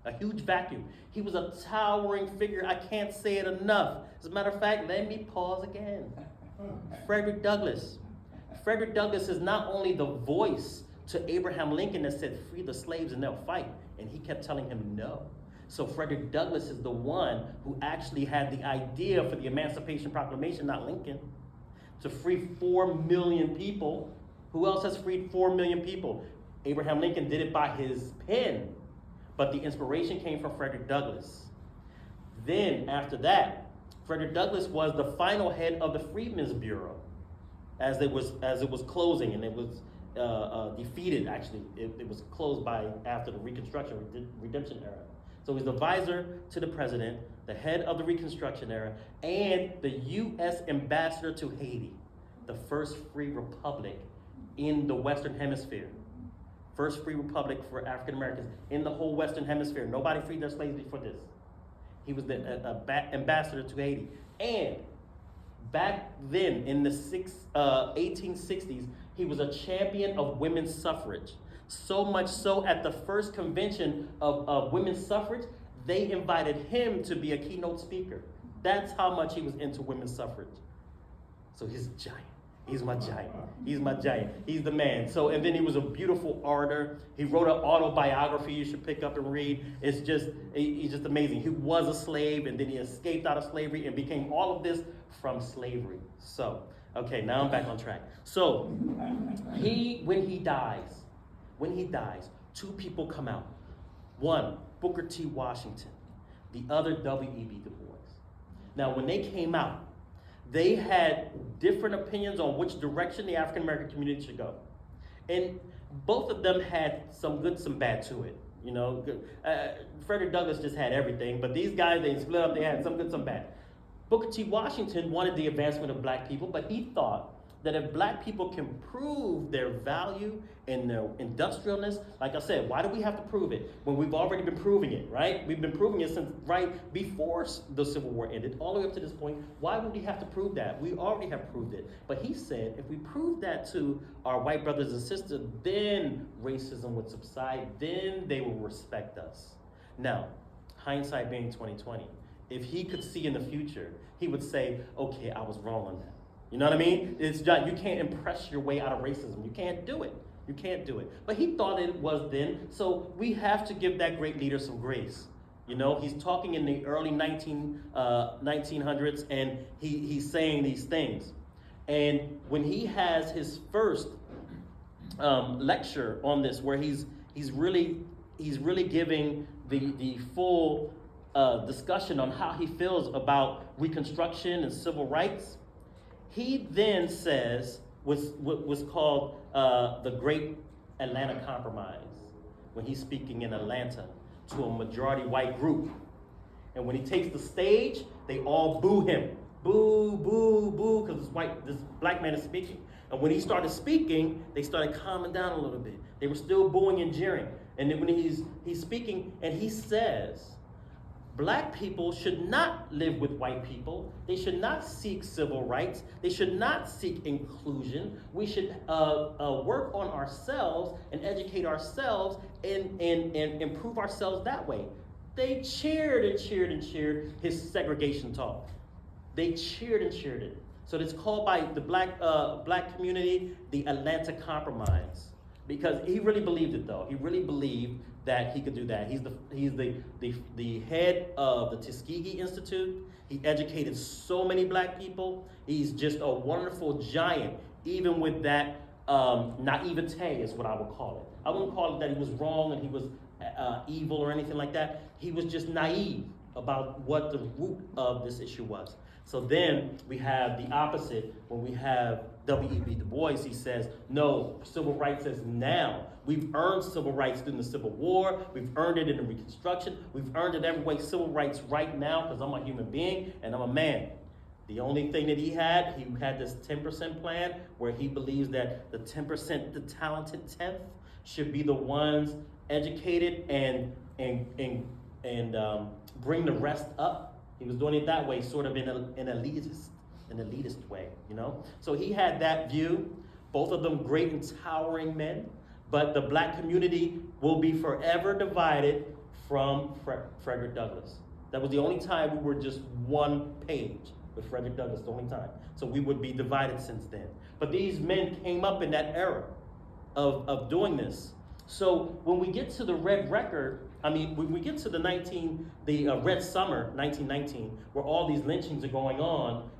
A huge vacuum. He was a towering figure. I can't say it enough. As a matter of fact, let me pause again. Frederick Douglass. Frederick Douglass is not only the voice to Abraham Lincoln that said, free the slaves and they'll fight. And he kept telling him no. So Frederick Douglass is the one who actually had the idea for the Emancipation Proclamation, not Lincoln, to free 4 million people. Who else has freed 4 million people? Abraham Lincoln did it by his pen, but the inspiration came from Frederick Douglass. Then after that, Frederick Douglass was the final head of the Freedmen's Bureau as it was closing, and it was defeated. Actually, it was closed after the Reconstruction Redemption era. So he's the advisor to the president, the head of the Reconstruction era, and the U.S. ambassador to Haiti, the first free republic in the Western Hemisphere. First free republic for African Americans in the whole Western Hemisphere. Nobody freed their slaves before this. He was the ambassador to Haiti. And back then, in the 1860s, he was a champion of women's suffrage. So much so, at the first convention of women's suffrage, they invited him to be a keynote speaker. That's how much he was into women's suffrage. So he's a giant. He's my giant. He's my giant. He's the man. So, and then he was a beautiful orator. He wrote an autobiography you should pick up and read. He's just amazing. He was a slave, and then he escaped out of slavery and became all of this from slavery. So, okay, now I'm back on track. So, when he dies, two people come out. One, Booker T. Washington. The other, W.E.B. Du Bois. Now, when they came out, they had different opinions on which direction the African American community should go. And both of them had some good, some bad to it. You know, Frederick Douglass just had everything, but these guys, they split up, they had some good, some bad. Booker T. Washington wanted the advancement of black people, but he thought that if black people can prove their value and their industrialness, like I said, why do we have to prove it when we've already been proving it, right? We've been proving it since right before the Civil War ended, all the way up to this point. Why would we have to prove that? We already have proved it. But he said, if we prove that to our white brothers and sisters, then racism would subside, then they will respect us. Now, hindsight being 2020, if he could see in the future, he would say, okay, I was wrong on that. You know what I mean? It's just, you can't impress your way out of racism. You can't do it. You can't do it. But he thought it was then, so we have to give that great leader some grace. You know, he's talking in the early 1900s, and he's saying these things. And when he has his first lecture on this, where he's really giving the full discussion on how he feels about Reconstruction and civil rights, he then says what was called the Great Atlanta Compromise, when he's speaking in Atlanta to a majority white group. And when he takes the stage, they all boo him. Boo, boo, boo, because this black man is speaking. And when he started speaking, they started calming down a little bit. They were still booing and jeering. And then when he's speaking and he says, black people should not live with white people. They should not seek civil rights. They should not seek inclusion. We should work on ourselves and educate ourselves and improve ourselves that way. They cheered and cheered and cheered his segregation talk. They cheered and cheered it. So it's called by the black community the Atlanta Compromise, because he really believed it though. He really believed that he could do that. He's the head of the Tuskegee Institute. He educated so many black people. He's just a wonderful giant, even with that naivete is what I would call it. I wouldn't call it that he was wrong and he was evil or anything like that. He was just naive about what the root of this issue was. So then we have the opposite when we have W.E.B. Du Bois. He says, no, civil rights is now. We've earned civil rights during the Civil War. We've earned it in the Reconstruction. We've earned it every way, civil rights right now, because I'm a human being and I'm a man. The only thing that he had this 10% plan where he believes that the 10%, the talented 10th, should be the ones educated and bring the rest up. He was doing it that way, sort of in an elitist way, you know? So he had that view, both of them great and towering men, but the black community will be forever divided from Frederick Douglass. That was the only time we were just one page with Frederick Douglass, the only time. So we would be divided since then. But these men came up in that era of doing this. So when we get to the Red Record, when we get to the Red Summer, 1919, where all these lynchings are going on,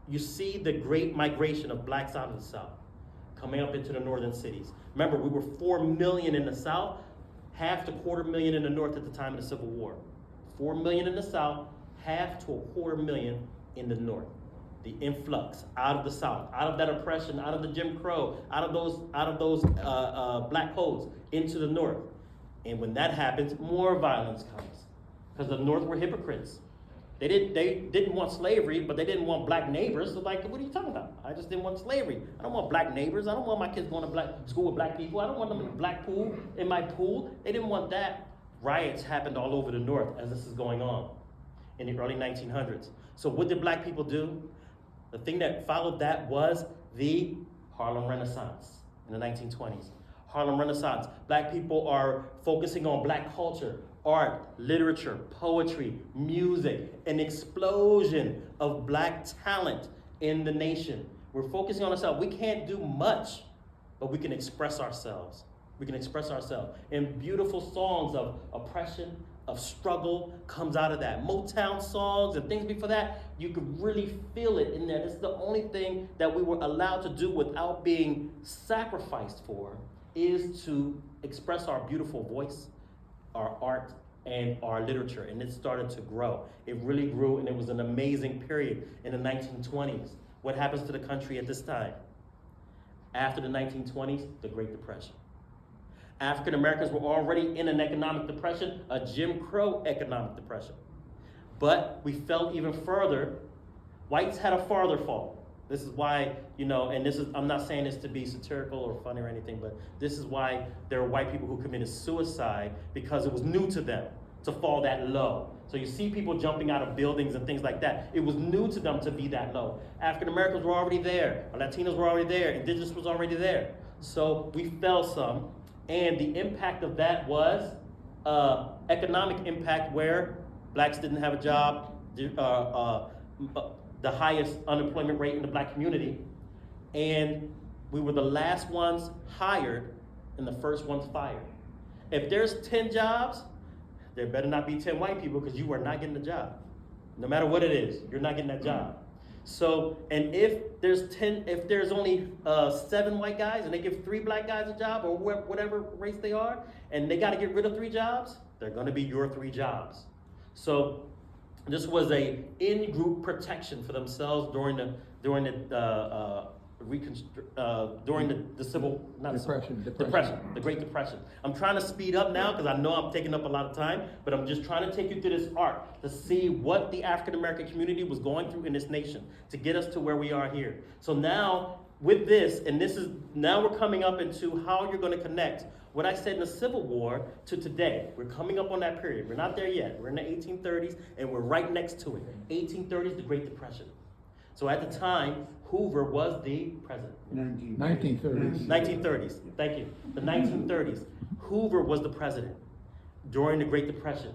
you see the great migration of blacks out of the South, coming up into the northern cities. Remember, we were 4 million in the South, half to 250,000 in the North at the time of the Civil War. 4 million in the South, half to 250,000 in the North. The influx out of the South, out of that oppression, out of the Jim Crow, out of those black codes into the North. And when that happens, more violence comes, because the North were hypocrites. They didn't want slavery, but they didn't want black neighbors. So like, what are you talking about? I just didn't want slavery. I don't want black neighbors. I don't want my kids going to school with black people. I don't want them in the black pool, in my pool. They didn't want that. Riots happened all over the North as this is going on in the early 1900s. So what did black people do? The thing that followed that was the Harlem Renaissance in the 1920s. Harlem Renaissance. Black people are focusing on black culture, art, literature, poetry, music, an explosion of black talent in the nation. We're focusing on ourselves. We can't do much, but we can express ourselves. We can express ourselves. And beautiful songs of oppression, of struggle comes out of that. Motown songs and things before that, you could really feel it in there. This is the only thing that we were allowed to do without being sacrificed for, is to express our beautiful voice, our art, and our literature. And it started to grow. It really grew, and it was an amazing period in the 1920s. What happens to the country at this time? After the 1920s, the Great Depression. African Americans were already in an economic depression, a Jim Crow economic depression. But we fell even further. Whites had a farther fall. This is why, and this is, I'm not saying this to be satirical or funny or anything, but this is why there are white people who committed suicide, because it was new to them to fall that low. So you see people jumping out of buildings and things like that. It was new to them to be that low. African Americans were already there. Latinos were already there. Indigenous was already there. So we fell some. And the impact of that was economic impact, where blacks didn't have a job, the highest unemployment rate in the black community, and we were the last ones hired and the first ones fired. If there's 10 jobs, there better not be 10 white people, because you are not getting the job. No matter what it is, you're not getting that job. So, and if there's only 7 white guys and they give 3 black guys a job, or whatever race they are, and they got to get rid of 3 jobs, they're going to be your 3 jobs. So this was a in-group protection for themselves during the civil, not Depression. Depression, the Great Depression. I'm trying to speed up now because I know I'm taking up a lot of time, but I'm just trying to take you through this arc to see what the African American community was going through in this nation to get us to where we are here. So now with this, and now we're coming up into how you're going to connect what I said in the Civil War to today. We're coming up on that period. We're not there yet. We're in the 1830s, and we're right next to it. 1830s, the Great Depression. So at the time, Hoover was the president. 1930s. 1930s, thank you. The 1930s. Hoover was the president during the Great Depression.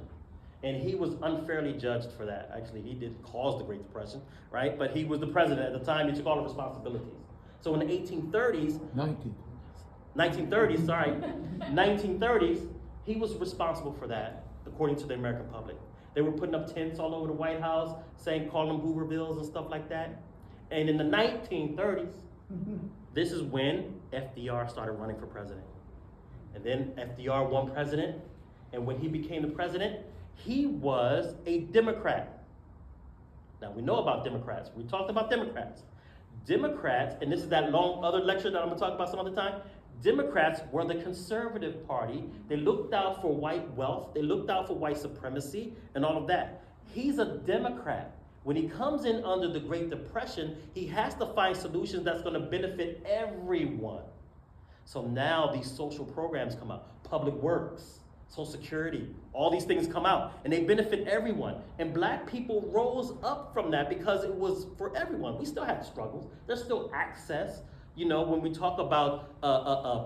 And he was unfairly judged for that. Actually, he didn't cause the Great Depression, right? But he was the president at the time. He took all the responsibilities. So in the 1830s, 1930s, he was responsible for that, according to the American public. They were putting up tents all over the White House, calling them Hoovervilles and stuff like that. And in the 1930s, this is when FDR started running for president. And then FDR won president, and when he became the president, he was a Democrat. Now, we know about Democrats. We talked about Democrats. Democrats, and this is that long other lecture that I'm going to talk about some other time, Democrats were the conservative party. They looked out for white wealth. They looked out for white supremacy and all of that. He's a Democrat. When he comes in under the Great Depression, he has to find solutions that's going to benefit everyone. So now these social programs come out, public works, Social Security, all these things come out, and they benefit everyone. And black people rose up from that because it was for everyone. We still had struggles. There's still access. When we talk about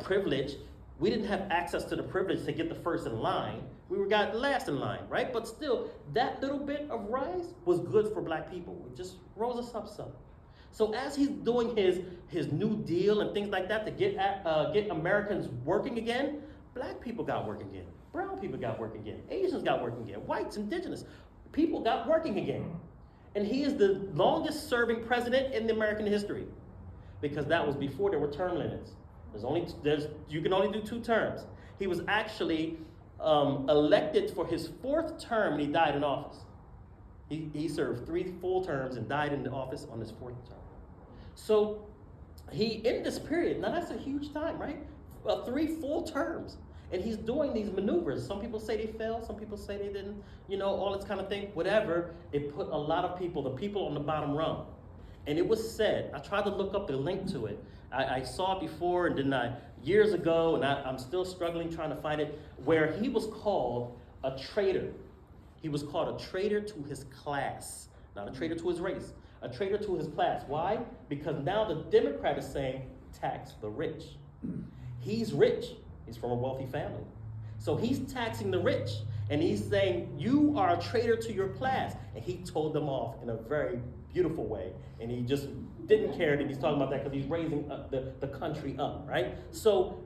privilege, we didn't have access to the privilege to get the first in line. We got last in line, right? But still, that little bit of rise was good for black people. It just rose us up some. So as he's doing his New Deal and things like that to get Americans working again, black people got work again. Brown people got work again. Asians got work again. Whites, indigenous people got working again. And he is the longest serving president in the American history, because that was before there were term limits. You can only do 2 terms. He was actually elected for his 4th term, and he died in office. He served 3 full terms and died in the office on his 4th term. So in this period, now that's a huge time, right? 3 full terms. And he's doing these maneuvers. Some people say they failed, some people say they didn't, all this kind of thing. Whatever, it put a lot of people, the people on the bottom rung. And it was said, I tried to look up the link to it. I saw it before, and then years ago, and I'm still struggling trying to find it, where he was called a traitor. He was called a traitor to his class, not a traitor to his race, a traitor to his class. Why? Because now the Democrat is saying, tax the rich. He's rich. He's from a wealthy family. So he's taxing the rich, and he's saying, you are a traitor to your class. And he told them off in a very beautiful way. And he just didn't care that he's talking about that, because he's raising the country up, right? So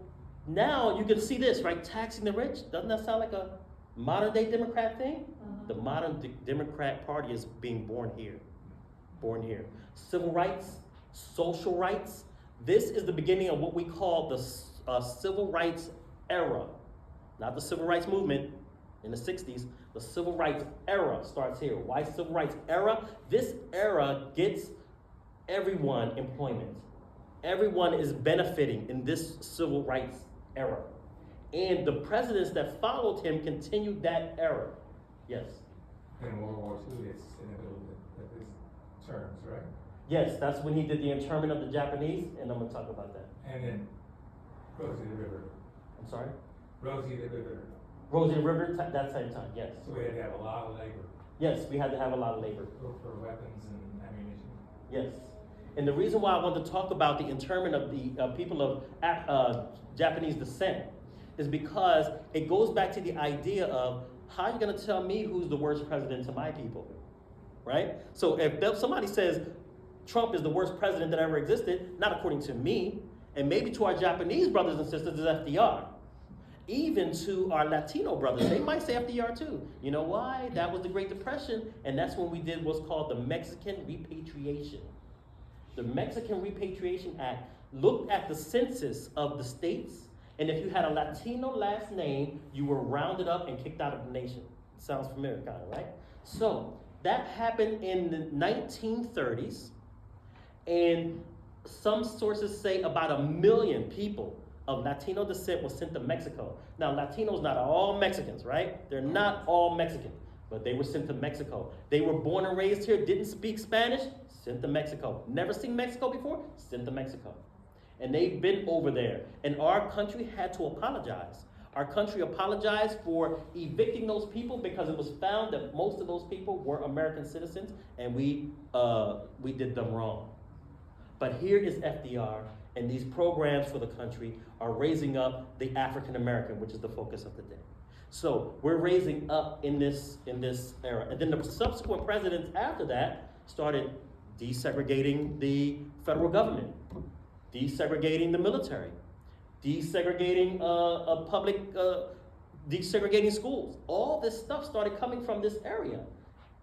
now you can see this, right? Taxing the rich. Doesn't that sound like a modern day Democrat thing? The modern Democrat Party is being born here. Born here. Civil rights, social rights. This is the beginning of what we call the civil rights era. Not the civil rights movement in the 60s. The civil rights era starts here. Why civil rights era? This era gets everyone employment. Everyone is benefiting in this civil rights era. And the presidents that followed him continued that era. Yes. In World War II, it's in the middle of his terms, right? Yes, that's when he did the internment of the Japanese, and I'm gonna talk about that. And then Rosie the River. I'm sorry? Rosie the River. Rosie River, that same time, yes. So we had to have a lot of labor Yes, we had to have a lot of labor. for weapons and ammunition. Yes. And the reason why I wanted to talk about the internment of the people of Japanese descent is because it goes back to the idea of how are you going to tell me who's the worst president to my people, right? So if somebody says Trump is the worst president that ever existed, not according to me, and maybe to our Japanese brothers and sisters is FDR. Even to our Latino brothers, they might say FDR too. You know why? That was the Great Depression, and that's when we did what's called the Mexican Repatriation. The Mexican Repatriation Act looked at the census of the states, and if you had a Latino last name, you were rounded up and kicked out of the nation. Sounds familiar, kind of, right? So that happened in the 1930s, and some sources say about 1 million people of Latino descent was sent to Mexico. Now, Latinos not all Mexicans, right? They're not all Mexican, but they were sent to Mexico. They were born and raised here, didn't speak Spanish, sent to Mexico. Never seen Mexico before, sent to Mexico. And they've been over there. And our country had to apologize. Our country apologized for evicting those people because it was found that most of those people were American citizens, and we did them wrong. But here is FDR, and these programs for the country are raising up the African American, which is the focus of the day. So we're raising up in this era. And then the subsequent presidents after that started desegregating the federal government, desegregating the military, desegregating desegregating schools. All this stuff started coming from this area.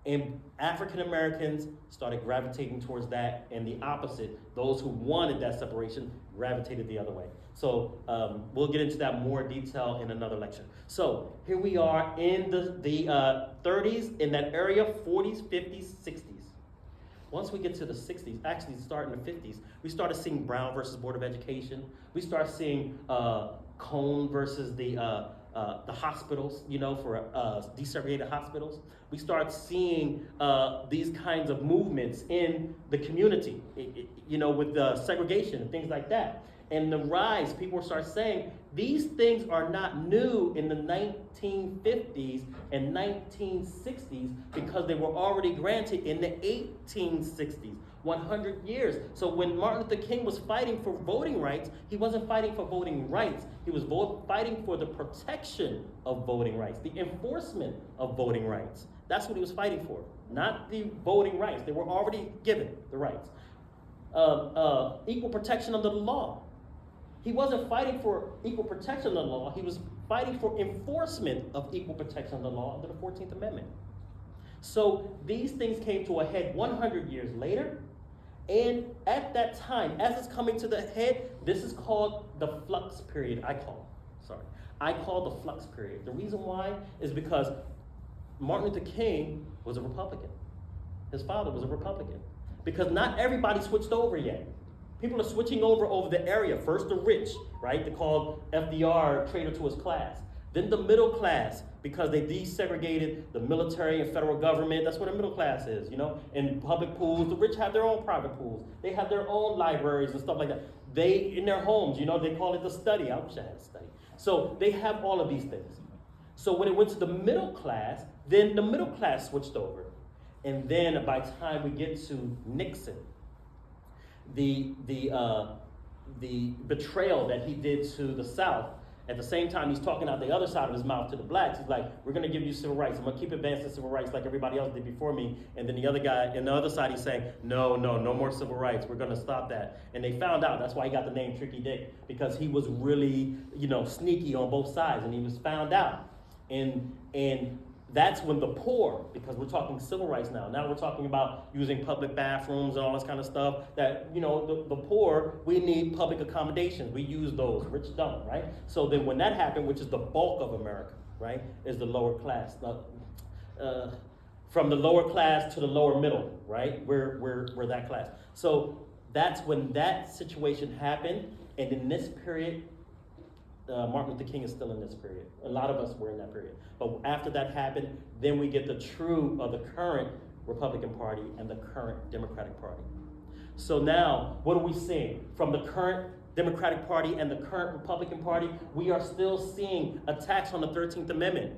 And African Americans started gravitating towards that, and the opposite. Those who wanted that separation gravitated the other way. So we'll get into that more detail in another lecture. So here we are in the 30s, in that area, 40s, 50s, 60s. Once we get to the 60s, actually starting in the 50s, we started seeing Brown versus Board of Education. We start seeing Cone versus the hospitals, for desegregated hospitals. We start seeing these kinds of movements in the community, with segregation and things like that. And the rise, people start saying, these things are not new in the 1950s and 1960s because they were already granted in the 1860s, 100 years. So when Martin Luther King was fighting for voting rights, he wasn't fighting for voting rights. He was fighting for the protection of voting rights, the enforcement of voting rights. That's what he was fighting for, not the voting rights. They were already given the rights. Equal protection under the law. He wasn't fighting for equal protection under the law. He was fighting for enforcement of equal protection under the law under the 14th Amendment. So these things came to a head 100 years later. And at that time, as it's coming to the head, this is called the flux period, I call the flux period. The reason why is because Martin Luther King was a Republican. His father was a Republican. Because not everybody switched over yet. People are switching over the area. First the rich, right? They called FDR a traitor to his class. Then the middle class, because they desegregated the military and federal government. That's what a middle class is, And public pools, the rich have their own private pools. They have their own libraries and stuff like that. They, in their homes, they call it the study. I wish I had a study. So they have all of these things. So when it went to the middle class, then the middle class switched over. And then by the time we get to Nixon, the betrayal that he did to the South, at the same time he's talking out the other side of his mouth to the blacks. He's like, we're going to give you civil rights. I'm going to keep advancing civil rights like everybody else did before me. And then the other guy on the other side, he's saying, no more civil rights. We're going to stop that. And they found out. That's why he got the name Tricky Dick, because he was really, sneaky on both sides, and he was found out. And that's when the poor, because we're talking civil rights now we're talking about using public bathrooms and all this kind of stuff, that, the poor, we need public accommodations. We use those, rich don't, right? So then when that happened, which is the bulk of America, right, is the lower class. From the lower class to the lower middle, right, we're that class. So that's when that situation happened, and in this period, Martin Luther King is still in this period. A lot of us were in that period. But after that happened, then we get the the current Republican Party and the current Democratic Party. So now, what are we seeing? From the current Democratic Party and the current Republican Party, we are still seeing attacks on the 13th Amendment.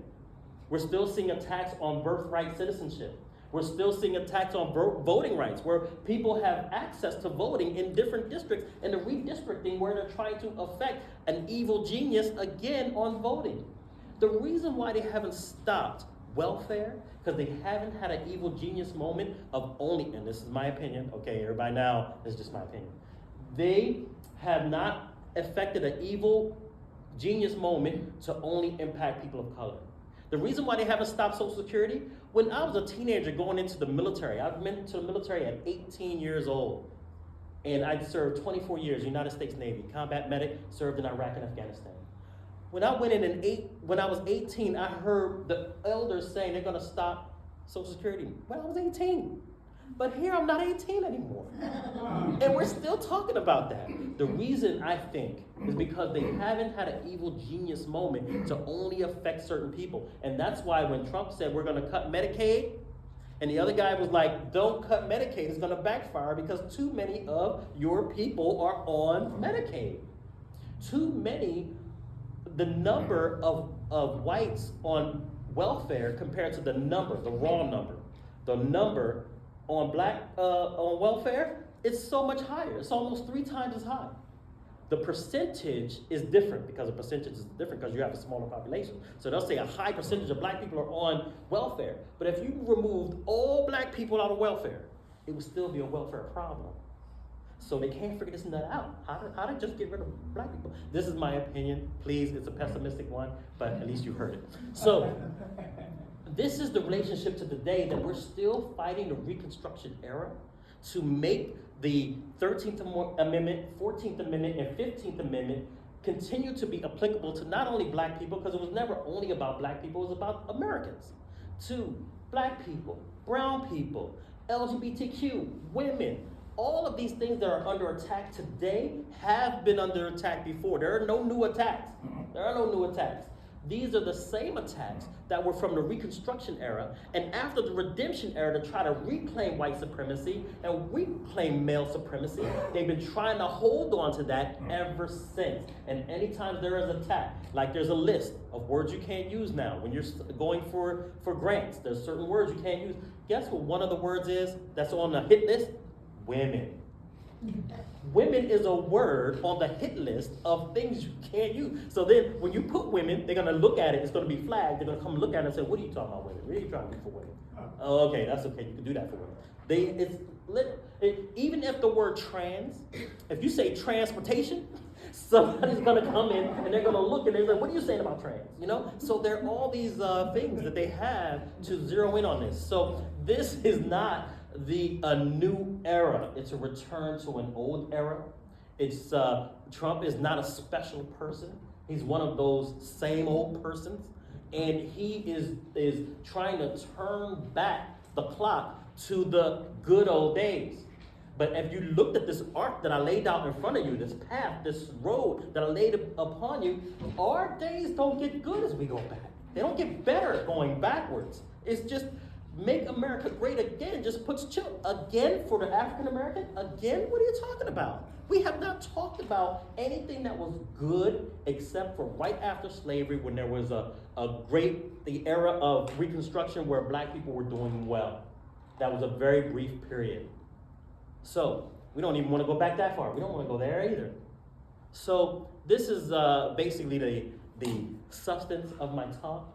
We're still seeing attacks on birthright citizenship. We're still seeing attacks on voting rights, where people have access to voting in different districts, and the redistricting where they're trying to affect an evil genius again on voting. The reason why they haven't stopped welfare, because they haven't had an evil genius moment of only, and this is my opinion, okay, everybody now, this is just my opinion. They have not affected an evil genius moment to only impact people of color. The reason why they haven't stopped Social Security, when I was a teenager going into the military, I went into the military at 18 years old. And I served 24 years, United States Navy, combat medic, served in Iraq and Afghanistan. When I went in when I was 18, I heard the elders saying they're gonna stop Social Security when I was 18. But here I'm not 18 anymore. And we're still talking about that. The reason I think is because they haven't had an evil genius moment to only affect certain people. And that's why when Trump said we're gonna cut Medicaid, and the other guy was like, don't cut Medicaid, it's gonna backfire because too many of your people are on Medicaid. Too many, the number of whites on welfare compared to the number, the raw number, the number on black on welfare, it's so much higher. It's almost 3 times as high. The percentage is different because the percentage is different because you have a smaller population. So they'll say a high percentage of black people are on welfare. But if you removed all black people out of welfare, it would still be a welfare problem. So they can't figure this nut out. How to just get rid of black people? This is my opinion. Please, it's a pessimistic one, but at least you heard it. So this is the relationship to today, that we're still fighting the Reconstruction era to make the 13th Amendment, 14th Amendment, and 15th Amendment continue to be applicable to not only black people, because it was never only about black people, it was about Americans, to black people, brown people, LGBTQ, women. All of these things that are under attack today have been under attack before. There are no new attacks. There are no new attacks. These are the same attacks that were from the Reconstruction era, and after the Redemption era, to try to reclaim white supremacy and reclaim male supremacy. They've been trying to hold on to that ever since. And anytime there is an attack, like there's a list of words you can't use now. When you're going for grants, there's certain words you can't use. Guess what one of the words is that's on the hit list? Women. Women is a word on the hit list of things you can't use. So then when you put women, they're gonna look at it, it's gonna be flagged, they're gonna come look at it and say, what are you talking about women? What are you trying to do for women? Oh, okay, that's okay, you can do that for women. Even if the word trans, if you say transportation, somebody's gonna come in and they're gonna look and they're like, what are you saying about trans? You know? So there are all these things that they have to zero in on this. So this is not a new era. It's a return to an old era. It's Trump is not a special person. He's one of those same old persons, and he is trying to turn back the clock to the good old days. But if you looked at this arc that I laid out in front of you, this path, this road that I laid upon you, our days don't get good as we go back. They don't get better going backwards. It's just make America great again, just puts chill. Again, for the African American, again, what are you talking about? We have not talked about anything that was good except for right after slavery, when there was the era of Reconstruction where black people were doing well. That was a very brief period. So we don't even want to go back that far. We don't want to go there either. So this is basically the substance of my talk.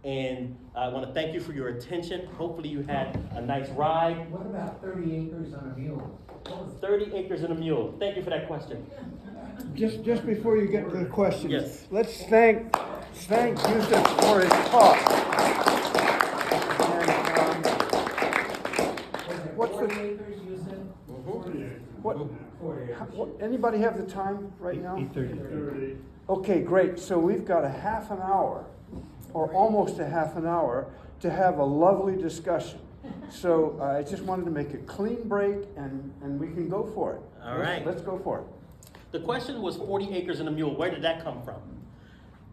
And I want to thank you for your attention. Hopefully you had a nice ride. What about 30 acres on a mule? 30 acres and a mule. Thank you for that question. Just before you get to the questions, Yes. let's thank Yusuf for his talk. And, what's 40 the, acres, you said? what, 40 acres. anybody have the time right now? 8:30. Okay, great. So we've got a half an hour, or almost a half an hour, to have a lovely discussion. So I just wanted to make a clean break, and we can go for it. All right. Let's go for it. The question was 40 acres and a mule. Where did that come from?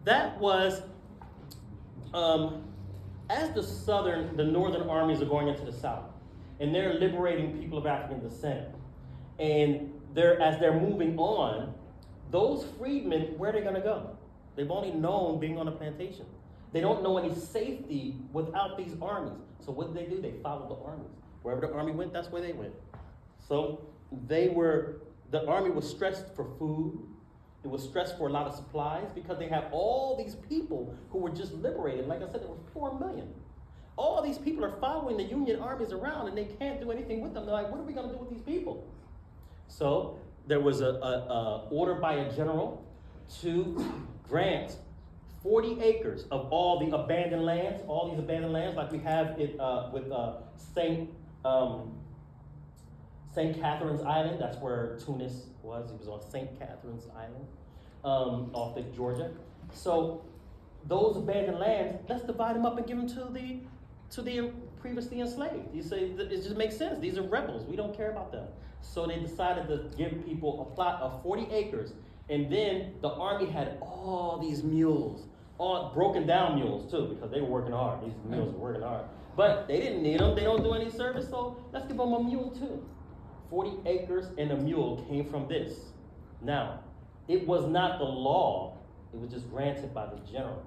That was, as the northern armies are going into the south, and they're liberating people of African descent, and as they're moving on, those freedmen, where are they gonna go? They've only known being on a plantation. They don't know any safety without these armies. So what did? They followed the armies. Wherever the army went, that's where they went. So the army was stressed for food. It was stressed for a lot of supplies because they had all these people who were just liberated. Like I said, there were 4 million. All these people are following the Union armies around and they can't do anything with them. They're like, what are we gonna do with these people? So there was a order by a general to grant 40 acres of all the abandoned lands, like we have it with St. Catherine's Island. That's where Tunis was. He was on St. Catherine's Island, off of Georgia. So those abandoned lands, let's divide them up and give them to the previously enslaved. You say it just makes sense. These are rebels. We don't care about them. So they decided to give people a plot of 40 acres, and then the army had all these mules, all broken down mules too, because they were working hard. These mules were working hard, but they didn't need them. They don't do any service, so let's give them a mule too. 40 acres and a mule came from this. Now, it was not the law. It was just granted by the general.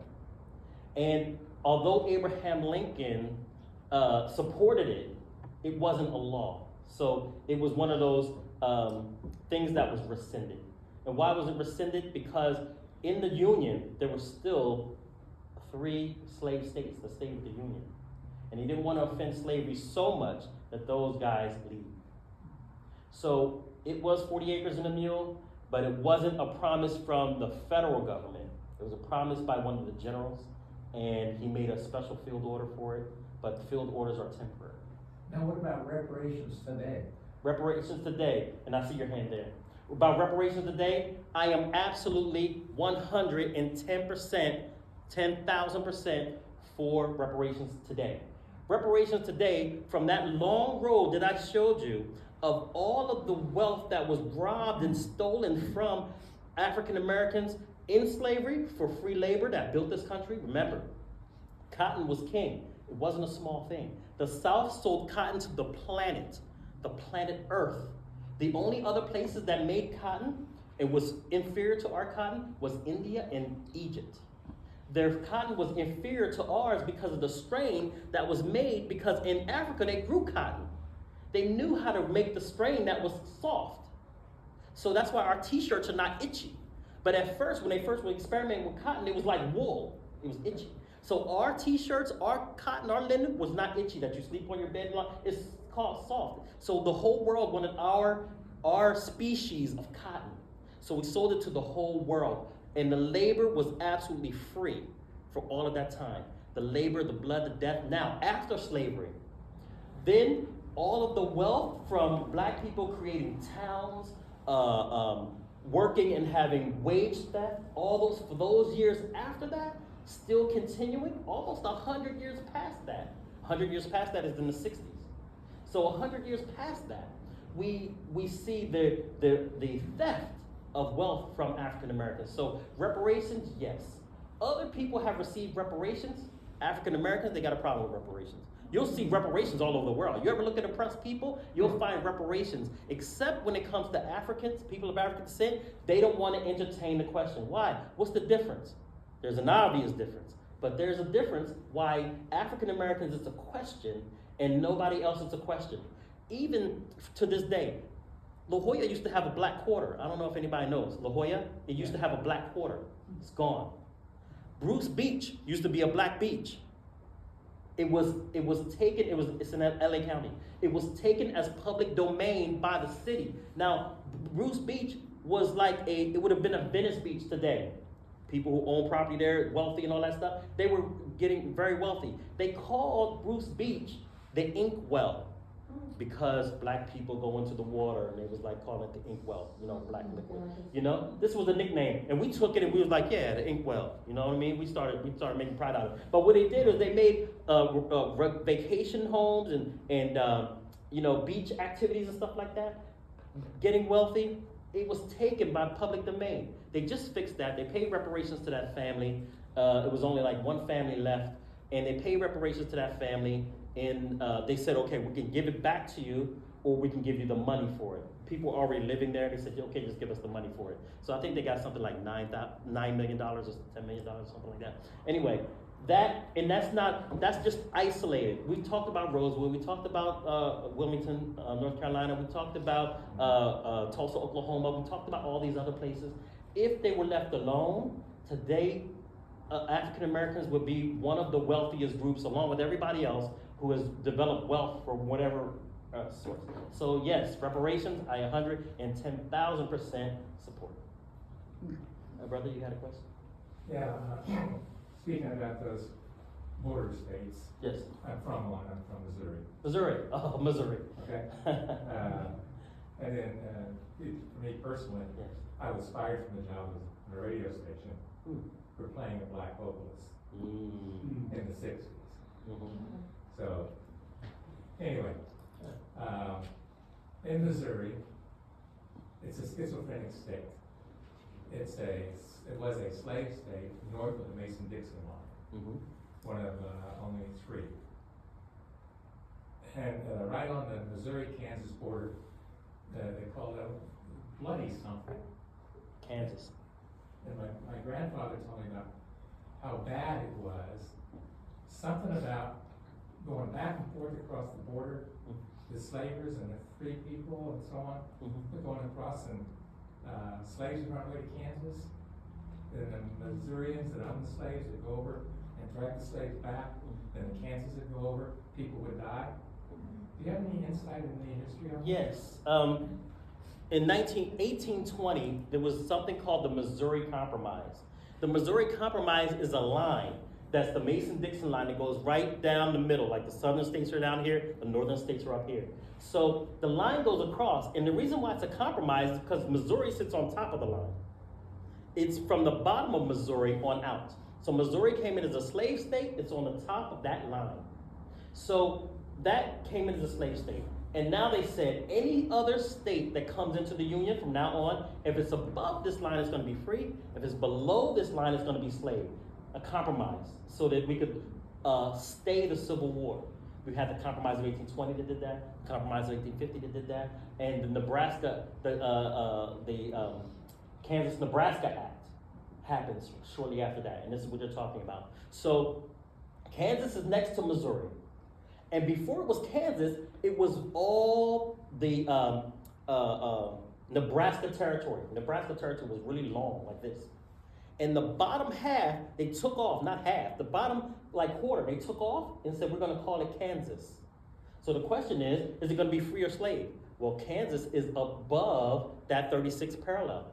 And although Abraham Lincoln supported it, it wasn't a law. So it was one of those things that was rescinded. And why was it rescinded? Because in the Union, there were still 3 slave states that stayed with the Union. And he didn't want to offend slavery so much that those guys leave. So it was 40 acres and a mule, but it wasn't a promise from the federal government. It was a promise by one of the generals, and he made a special field order for it, but the field orders are temporary. Now what about reparations today? Reparations today, and I see your hand there. About reparations today, I am absolutely 110%, 10,000% for reparations today. Reparations today, from that long road that I showed you, of all of the wealth that was robbed and stolen from African Americans in slavery for free labor that built this country. Remember, cotton was king. It wasn't a small thing. The South sold cotton to the planet Earth. The only other places that made cotton and was inferior to our cotton was India and Egypt. Their cotton was inferior to ours because of the strain that was made, because in Africa they grew cotton. They knew how to make the strain that was soft. So that's why our t-shirts are not itchy. But at first, when they first were experimenting with cotton, it was like wool. It was itchy. So our t-shirts, our cotton, our linen was not itchy that you sleep on your bed. It's called soft. So the whole world wanted our species of cotton. So we sold it to the whole world. And the labor was absolutely free for all of that time. The labor, the blood, the death. Now, after slavery, then all of the wealth from black people creating towns, working and having wage theft, all those, for those years after that, still continuing, almost 100 years past that. 100 years past that is in the 60s. So 100 years past that, we see the theft of wealth from African Americans. So reparations, yes. Other people have received reparations. African Americans, they got a problem with reparations. You'll see reparations all over the world. You ever look at oppressed people, you'll find reparations. Except when it comes to Africans, people of African descent, they don't want to entertain the question. Why? What's the difference? There's an obvious difference. But there's a difference why African Americans is a question and nobody else is a question. Even to this day, La Jolla used to have a black quarter. I don't know if anybody knows. La Jolla, it used to have a black quarter. It's gone. Bruce Beach used to be a black beach. It's in LA County. It was taken as public domain by the city. Now, Bruce Beach was it would have been a Venice Beach today. People who own property there, wealthy and all that stuff, they were getting very wealthy. They called Bruce Beach the Ink Well because black people go into the water and they was calling it the Ink Well, black liquid. This was a nickname, and we took it and we was like, yeah, the Ink Well. You know what I mean? We started making pride out of it. But what they did is they made vacation homes and beach activities and stuff like that. Getting wealthy, it was taken by public domain. They just fixed that. They paid reparations to that family. It was only like one family left, and they paid reparations to that family. And they said, okay, we can give it back to you, or we can give you the money for it. People were already living there. They said, okay, just give us the money for it. So I think they got something like $9 million or $10 million, something like that. Anyway, that's just isolated. We talked about Rosewood. We talked about Wilmington, North Carolina. We talked about Tulsa, Oklahoma. We talked about all these other places. If they were left alone, today, African Americans would be one of the wealthiest groups, along with everybody else who has developed wealth from whatever source. So yes, reparations, I 110,000% support. Brother, you had a question? Yeah, speaking about those border states, Yes. I'm from one, I'm from Missouri, Missouri. Oh, Missouri. okay? And then, for me personally, Yes. I was fired from the job at a radio station Hmm. for playing a black vocalist Mm. in the 60s. Mhm. So, anyway, in Missouri, it's a schizophrenic state. It was a slave state north of the Mason-Dixon line, Mhm. one of only three. And right on the Missouri-Kansas border, they call it bloody something. Kansas. And my grandfather told me about how bad it was. Something about going back and forth across the border, the slavers and the free people and so on, Mhm. going across, and slaves would run away to Kansas. Then the Missourians that owned the slaves would go over and drag the slaves back. Then the Kansas would go over, people would die. Do you have any insight in the history of it? Yes. In 1820, there was something called the Missouri Compromise. The Missouri Compromise is a line. That's the Mason-Dixon line that goes right down the middle. Like the southern states are down here, the northern states are up here. So the line goes across, and the reason why it's a compromise is because Missouri sits on top of the line. It's from the bottom of Missouri on out. So Missouri came in as a slave state, it's on the top of that line. So that came in as a slave state. And now they said any other state that comes into the Union from now on, if it's above this line, it's going to be free. If it's below this line, it's going to be slave. A compromise, so that we could stay the Civil War. We had the Compromise of 1820 that did that, the Compromise of 1850 that did that, and the Nebraska, the Kansas-Nebraska Act happens shortly after that, and this is what they're talking about. So Kansas is next to Missouri. And before it was Kansas, it was all the Nebraska territory. Nebraska territory was really long, like this. And the bottom half, they took off, not half, the bottom like quarter, they took off and said, we're gonna call it Kansas. So the question is it gonna be free or slave? Well, Kansas is above that 36th parallel.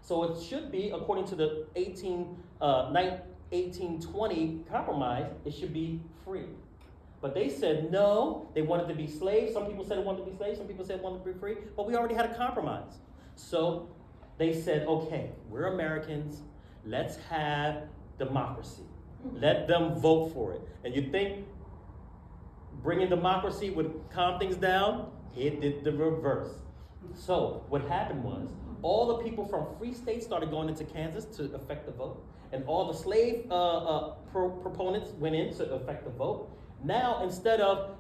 So it should be, according to the 1820 compromise, it should be free. But they said no, they wanted to be slaves. Some people said it wanted to be slaves, some people said it wanted to be free, but we already had a compromise. So they said, okay, we're Americans, let's have democracy. Let them vote for it. And you think bringing democracy would calm things down? It did the reverse. So what happened was, all the people from free states started going into Kansas to affect the vote. And all the slave proponents went in to affect the vote. Now, instead of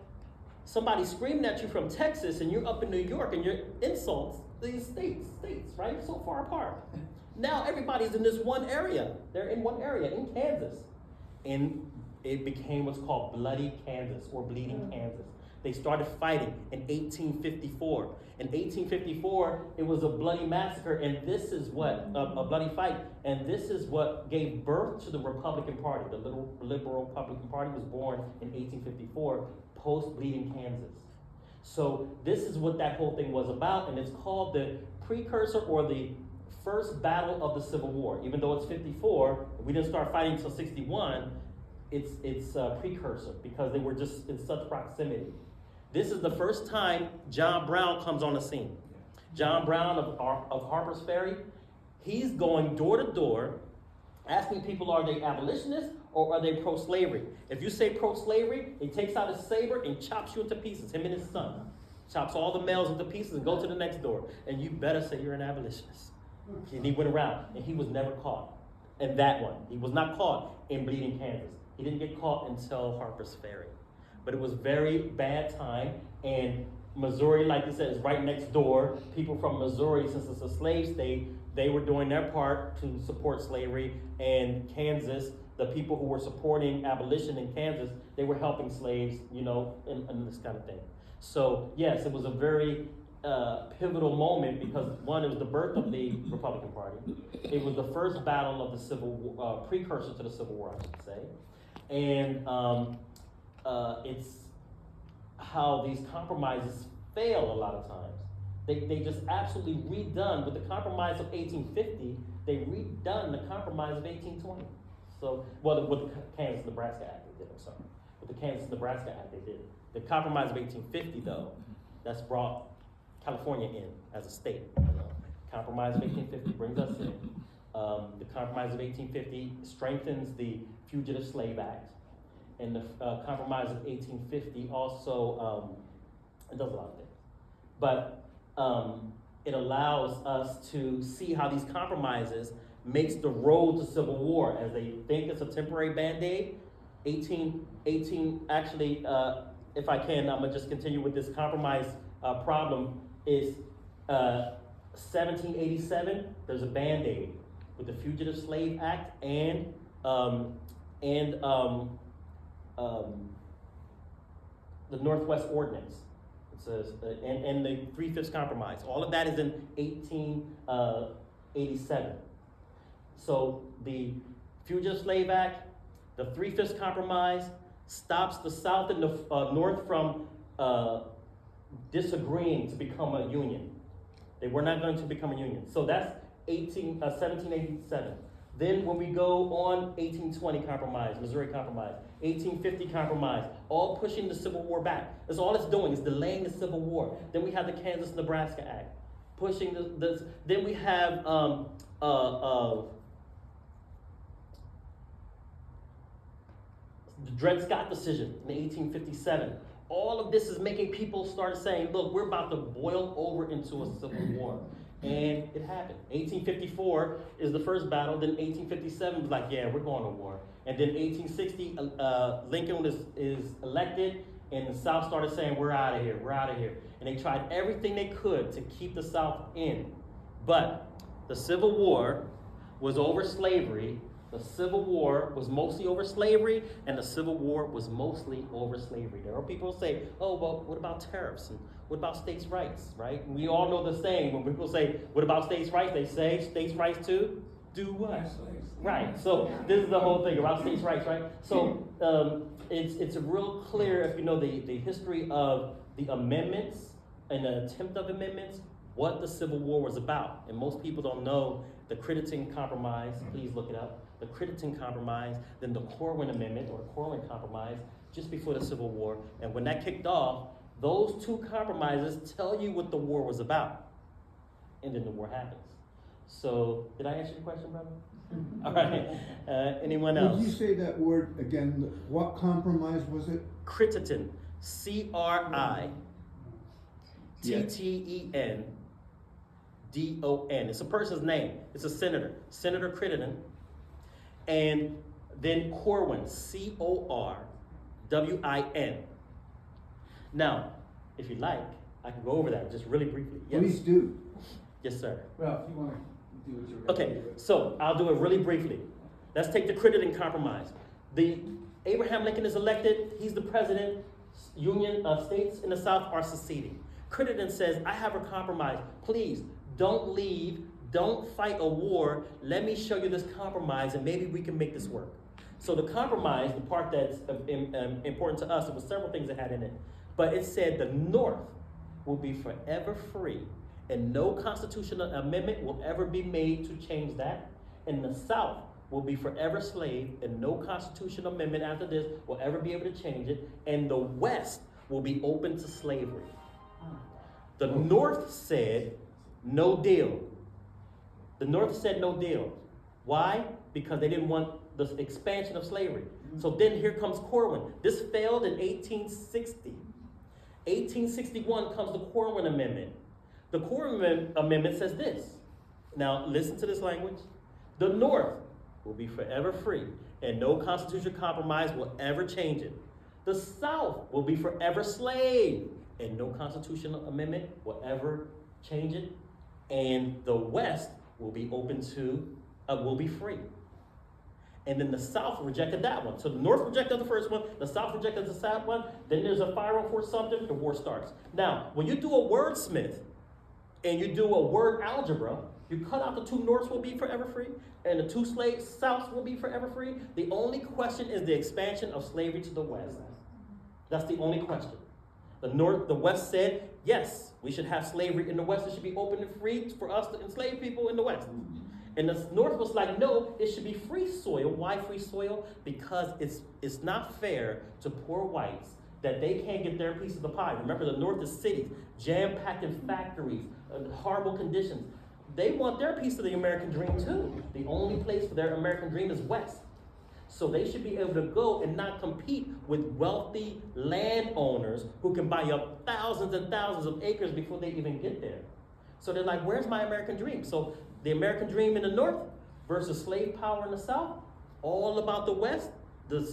somebody screaming at you from Texas and you're up in New York and your insults, these states, right? So far apart. Now everybody's in this one area. They're in one area, in Kansas. And it became what's called Bloody Kansas or Bleeding Kansas. They started fighting in 1854. In 1854, it was a bloody massacre, and this is what, a bloody fight, and this is what gave birth to the Republican Party. The liberal Republican Party was born in 1854, post-Bleeding Kansas. So this is what that whole thing was about, and it's called the precursor or the first battle of the Civil War. Even though it's 54, we didn't start fighting until 61, it's a precursor because they were just in such proximity. This is the first time John Brown comes on the scene. John Brown of Harper's Ferry, he's going door to door, asking people, are they abolitionists or are they pro-slavery? If you say pro-slavery, he takes out his saber and chops you into pieces, him and his son. Chops all the males into pieces and go to the next door. And you better say you're an abolitionist. And he went around, and he was never caught in that one. He was not caught in Bleeding Kansas. He didn't get caught until Harper's Ferry. But it was very bad time, and Missouri, like I said, is right next door. People from Missouri, since it's a slave state, they were doing their part to support slavery, and Kansas, the people who were supporting abolition in Kansas, they were helping slaves, in this kind of thing. So yes, it was a very pivotal moment because one, it was the birth of the Republican Party. It was the first battle of the Civil War, precursor to the Civil War, I should say. And it's how these compromises fail a lot of times. They just absolutely redone with the compromise of 1850. They redone the compromise of 1820. So, well, with the Kansas-Nebraska Act they did. I'm sorry, with the Kansas-Nebraska Act they did. The compromise of 1850, though, that's brought California in as a state. Compromise of 1850 brings us in. The compromise of 1850 strengthens the Fugitive Slave Act. And the compromise of 1850 also, it does a lot of things. But it allows us to see how these compromises makes the road to Civil War, as they think it's a temporary Band-Aid. 18 actually, if I can, I'm gonna just continue with this compromise problem, is 1787, there's a Band-Aid with the Fugitive Slave Act and the Northwest Ordinance. It says, and the 3/5 compromise. All of that is in 1887. So the Fugitive Slave Act, the 3/5 compromise stops the South and the North from disagreeing to become a union. They were not going to become a union. So that's 1787. Then when we go on 1820 compromise, Missouri compromise, 1850 compromise, all pushing the Civil War back. That's all it's doing, is delaying the Civil War. Then we have the Kansas-Nebraska Act, pushing this. Then we have the Dred Scott decision in 1857. All of this is making people start saying, look, we're about to boil over into a Civil War. And it happened. 1854 is the first battle. Then 1857 was like, yeah, we're going to war. And then 1860, Lincoln is elected, and the South started saying, we're out of here, we're out of here. And they tried everything they could to keep the South in. But the Civil War was over slavery. The Civil War was mostly over slavery, and the Civil War was mostly over slavery. There are people who say, oh, well, what about tariffs? And what about states' rights, right? We all know the saying. When people say, what about states' rights? They say, states' rights to do what? Right. So this is the whole thing about states' rights, right? So it's real clear, if you know the history of the amendments and the attempt of amendments, what the Civil War was about. And most people don't know the Crittenden Compromise. Please look it up. The Crittenden Compromise, then the Corwin Amendment or Corwin Compromise, just before the Civil War. And when that kicked off, those two compromises tell you what the war was about. And then the war happens. So, did I answer your question, brother? All right. Anyone else? Would you say that word again? What compromise was it? Crittenden. Crittenden. It's a person's name. It's a senator. Senator Crittenden. And then Corwin. Corwin. Now, if you like, I can go over that just really briefly. Yes. Please do. Yes, sir. Well, if you wanna do what you're. Okay, so I'll do it really briefly. Let's take the Crittenden Compromise. Abraham Lincoln is elected. He's the president. Union states in the South are seceding. Crittenden says, I have a compromise. Please don't leave. Don't fight a war. Let me show you this compromise, and maybe we can make this work. So the compromise, the part that's important to us, there were several things it had in it. But it said the North will be forever free, and no constitutional amendment will ever be made to change that. And the South will be forever slave, and no constitutional amendment after this will ever be able to change it. And the West will be open to slavery. The North said, no deal. The North said no deal. Why? Because they didn't want the expansion of slavery. So then here comes Corwin. This failed in 1860. 1861 comes the Corwin Amendment. The Corwin Amendment says this. Now, listen to this language. The North will be forever free, and no constitutional compromise will ever change it. The South will be forever slave, and no constitutional amendment will ever change it. And the West will be will be free. And then the South rejected that one. So the North rejected the first one, the South rejected the South one, then there's a fire on Fort Sumter, the war starts. Now, when you do a wordsmith, and you do a word algebra, you cut out the two Norths will be forever free, and the two slave Souths will be forever free. The only question is the expansion of slavery to the West. That's the only question. The West said, yes, we should have slavery in the West. It should be open and free for us to enslave people in the West. And the North was like, no, it should be free soil. Why free soil? Because it's not fair to poor whites that they can't get their piece of the pie. Remember, the North is cities, jam-packed in factories, horrible conditions. They want their piece of the American dream too. The only place for their American dream is West. So they should be able to go and not compete with wealthy landowners who can buy up thousands and thousands of acres before they even get there. So they're like, where's my American dream? So the American dream in the North versus slave power in the South, all about the West, the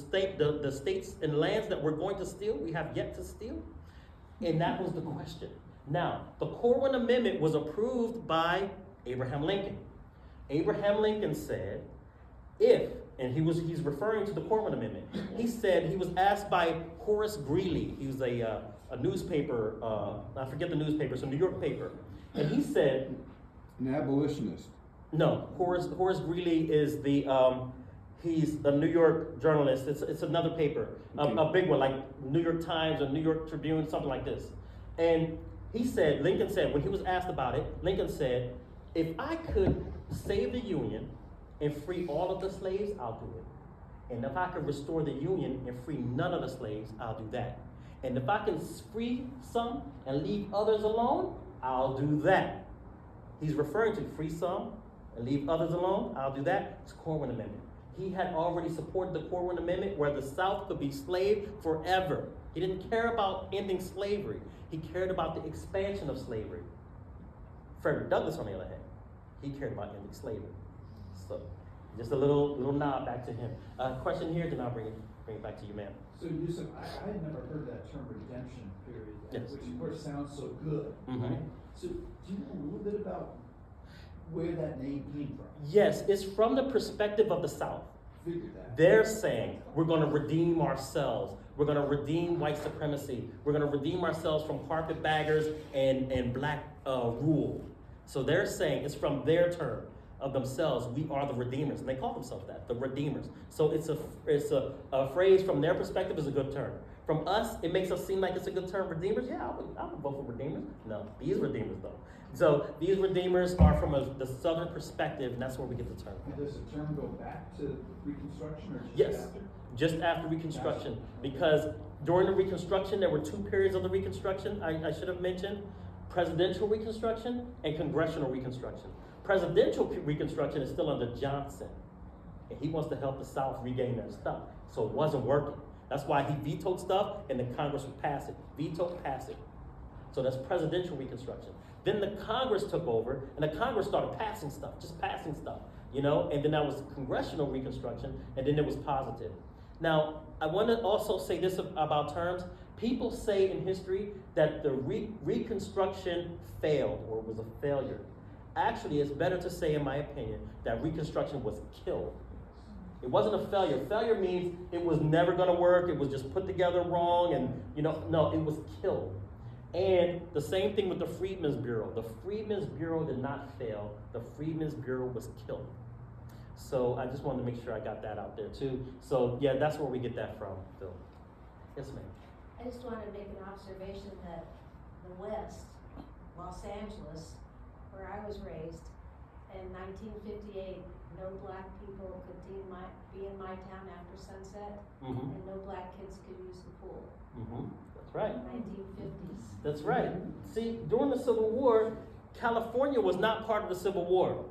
states and lands that we're going to steal, we have yet to steal. And that was the question. Now, the Corwin Amendment was approved by Abraham Lincoln. Abraham Lincoln said, and he's referring to the Corwin Amendment. He said, he was asked by Horace Greeley. He was a newspaper, I forget the newspaper, it's a New York paper. And he said, An abolitionist. no, Horace Greeley is he's a New York journalist. It's another paper, a big one, like New York Times or New York Tribune, something like this. And Lincoln said, when he was asked about it, Lincoln said, if I could save the Union and free all of the slaves, I'll do it. And if I could restore the Union and free none of the slaves, I'll do that. And if I can free some and leave others alone, I'll do that. He's referring to free some and leave others alone, I'll do that. It's Corwin Amendment. He had already supported the Corwin Amendment where the South could be slave forever. He didn't care about ending slavery. He cared about the expansion of slavery. Frederick Douglass, on the other hand, he cared about ending slavery. So, just a little nod back to him. Question here, then I'll bring it back to you, ma'am. So Yusuf, I had never heard that term redemption period, Yes. which of course sounds so good, Mhm. right? So do you know a little bit about where that name came from? Yes, it's from the perspective of the South. Figured that. They're saying, we're going to redeem ourselves. We're going to redeem white supremacy. We're going to redeem ourselves from carpetbaggers and black rule. So they're saying, it's from their term of themselves, we are the redeemers. And they call themselves that, the redeemers. So it's a phrase from their perspective is a good term. From us, it makes us seem like it's a good term, redeemers. Yeah, I would vote for redeemers. No, these redeemers though. So these redeemers are from the Southern perspective, and that's where we get the term. And does the term go back to Reconstruction or just Yes, after? just after Reconstruction. Because during the Reconstruction, there were two periods of the Reconstruction I should have mentioned. Presidential Reconstruction and Congressional Reconstruction. Presidential Reconstruction is still under Johnson. And he wants to help the South regain their stuff. So it wasn't working. That's why he vetoed stuff and the Congress would pass it. Veto, pass it. So that's presidential Reconstruction. Then the Congress took over and the Congress started passing stuff, just passing stuff, and then that was Congressional Reconstruction, and then it was positive. Now, I want to also say this about terms. People say in history that the Reconstruction failed or was a failure. Actually, it's better to say, in my opinion, that Reconstruction was killed. It wasn't a failure. Failure means it was never going to work. It was just put together wrong, and no, it was killed. And the same thing with the Freedmen's Bureau. The Freedmen's Bureau did not fail. The Freedmen's Bureau was killed. So I just wanted to make sure I got that out there too. So yeah, that's where we get that from, Phil. Yes, ma'am. I just want to make an observation that the West, Los Angeles, where I was raised, in 1958, no black people could be in my town after sunset, Mm-hmm. and no black kids could use the pool. Mm-hmm. That's right. 1950s. That's right. See, during the Civil War, California was not part of the Civil War.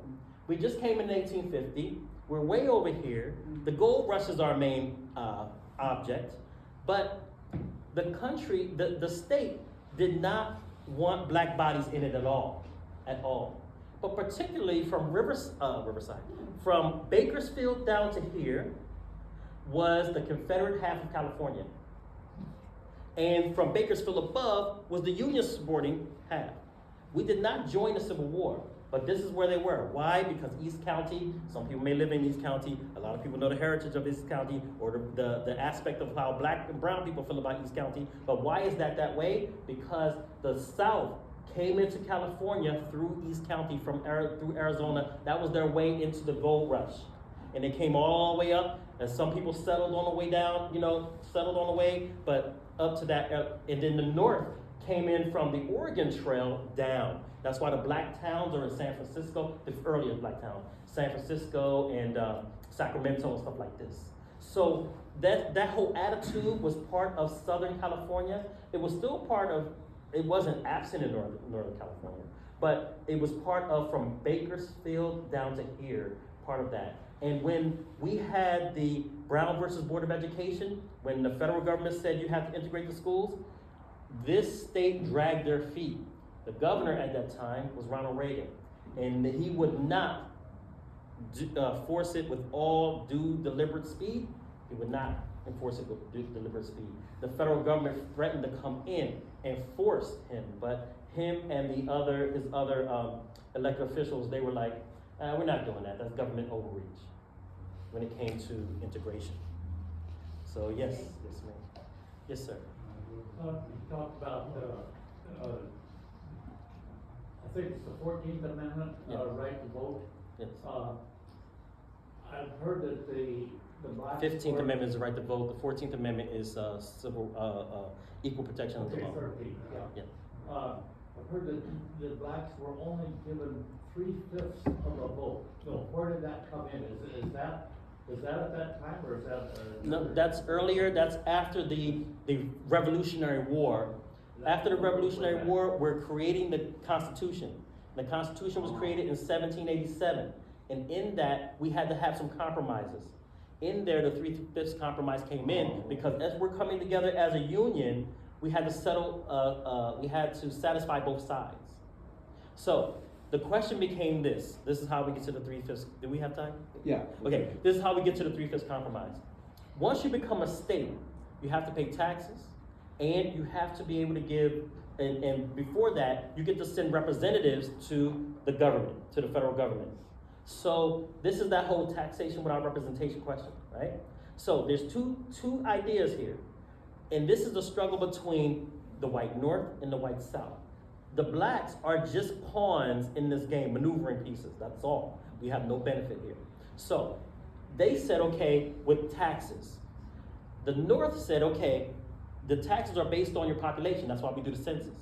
We just came in 1850. We're way over here. The gold rush is our main object. But the country, the state, did not want black bodies in it at all. At all. but particularly from Riverside, from Bakersfield down to here was the Confederate half of California. And from Bakersfield above was the Union supporting half. We did not join the Civil War, but this is where they were. Why? Because East County, some people may live in East County, a lot of people know the heritage of East County or the aspect of how black and brown people feel about East County. But why is that way? Because the South came into California through East County through Arizona. That was their way into the gold rush. And they came all the way up, and some people settled on the way down, settled on the way, but up to that, and then the North came in from the Oregon Trail down. That's why the black towns are in San Francisco, the earliest black town, San Francisco and Sacramento and stuff like this. So that whole attitude was part of Southern California. It was still part of, it wasn't absent in Northern California, but it was part of from Bakersfield down to here, part of that. And when we had the Brown versus Board of Education, when the federal government said you have to integrate the schools, this state dragged their feet. The governor at that time was Ronald Reagan, and he would not force it with all due deliberate speed. He would not enforce it with due deliberate speed. The federal government threatened to come in and force him, but him and his other elected officials, they were like, we're not doing that. That's government overreach when it came to integration. So yes, ma'am. Yes, sir. You talked about, I think it's the 14th Amendment, Yeah. right to vote. Yes. I've heard that the blacks. 15th Amendment is the right to vote. The 14th Amendment is equal protection of the Okay, law. 13, yeah. Yeah. I've heard that the blacks were only given 3/5 of a vote. So where did that come in? Is that at that time, or is that? No, that's earlier. That's after the Revolutionary War. After the Revolutionary War, we're creating the Constitution. The Constitution was created in 1787. And in that, we had to have some compromises. In there, the 3/5 compromise came in because as we're coming together as a union, we had to we had to satisfy both sides. So the question became this. This is how we get to the 3/5. Do we have time? Yeah. Okay, this is how we get to the 3/5 compromise. Once you become a state, you have to pay taxes, and you have to be able to give, and before that, you get to send representatives to the government, to the federal government. So this is that whole taxation without representation question, right? So there's two ideas here. And this is the struggle between the white North and the white South. The blacks are just pawns in this game, maneuvering pieces, that's all. We have no benefit here. So they said, okay, with taxes. The North said, okay, the taxes are based on your population, that's why we do the census.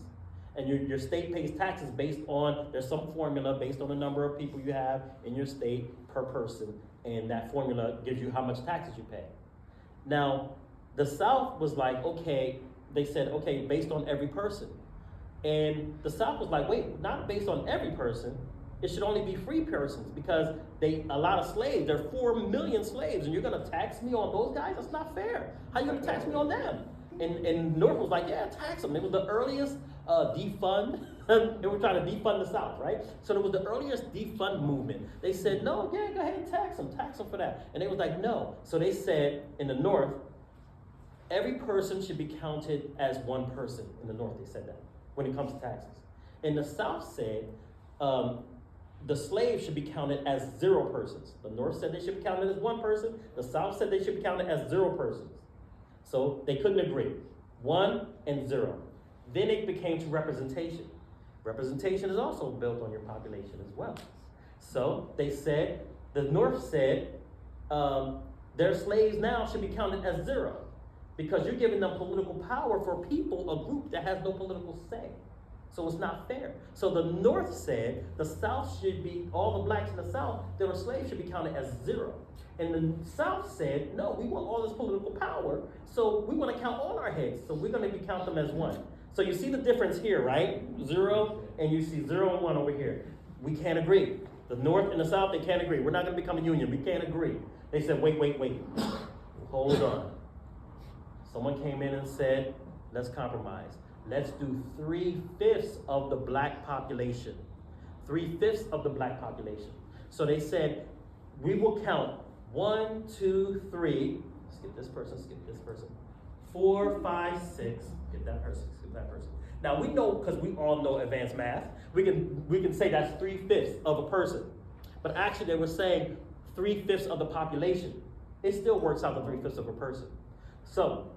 And your state pays taxes based on, there's some formula based on the number of people you have in your state per person, and that formula gives you how much taxes you pay. Now, the South was like, okay, they said, okay, based on every person. And the South was like, wait, not based on every person. It should only be free persons because a lot of slaves, there are 4 million slaves, and you're gonna tax me on those guys? That's not fair. How you gonna tax me on them? And North was like, yeah, tax them. It was the earliest defund. They were trying to defund the South, right? So it was the earliest defund movement. They said, no, yeah, go ahead and tax them for that. And they was like, no. So they said in the North, every person should be counted as one person. In the North, they said that when it comes to taxes. And the South said the slaves should be counted as 0 persons. The North said they should be counted as 1 person. The South said they should be counted as 0 persons. So they couldn't agree. 1 and 0. Then it became to representation. Representation is also built on your population as well. So they said, the North said, their slaves now should be counted as 0 because you're giving them political power for people, a group that has no political say. So it's not fair. So the North said the South should be, all the blacks in the South, their slaves should be counted as 0. And the South said, no, we want all this political power, so we want to count on our heads, so we're going to count them as 1. So you see the difference here, right? 0, and you see 0 and 1 over here. We can't agree. The North and the South, they can't agree. We're not going to become a union. We can't agree. They said, wait. Hold on. Someone came in and said, let's compromise. Let's do 3/5 of the black population. 3/5 of the black population. So they said, we will count 1, 2, 3, skip this person, 4, 5, 6, skip that person, skip that person. Now we know, because we all know advanced math, we can say that's 3/5 of a person. But actually they were saying 3/5 of the population. It still works out to 3/5 of a person. So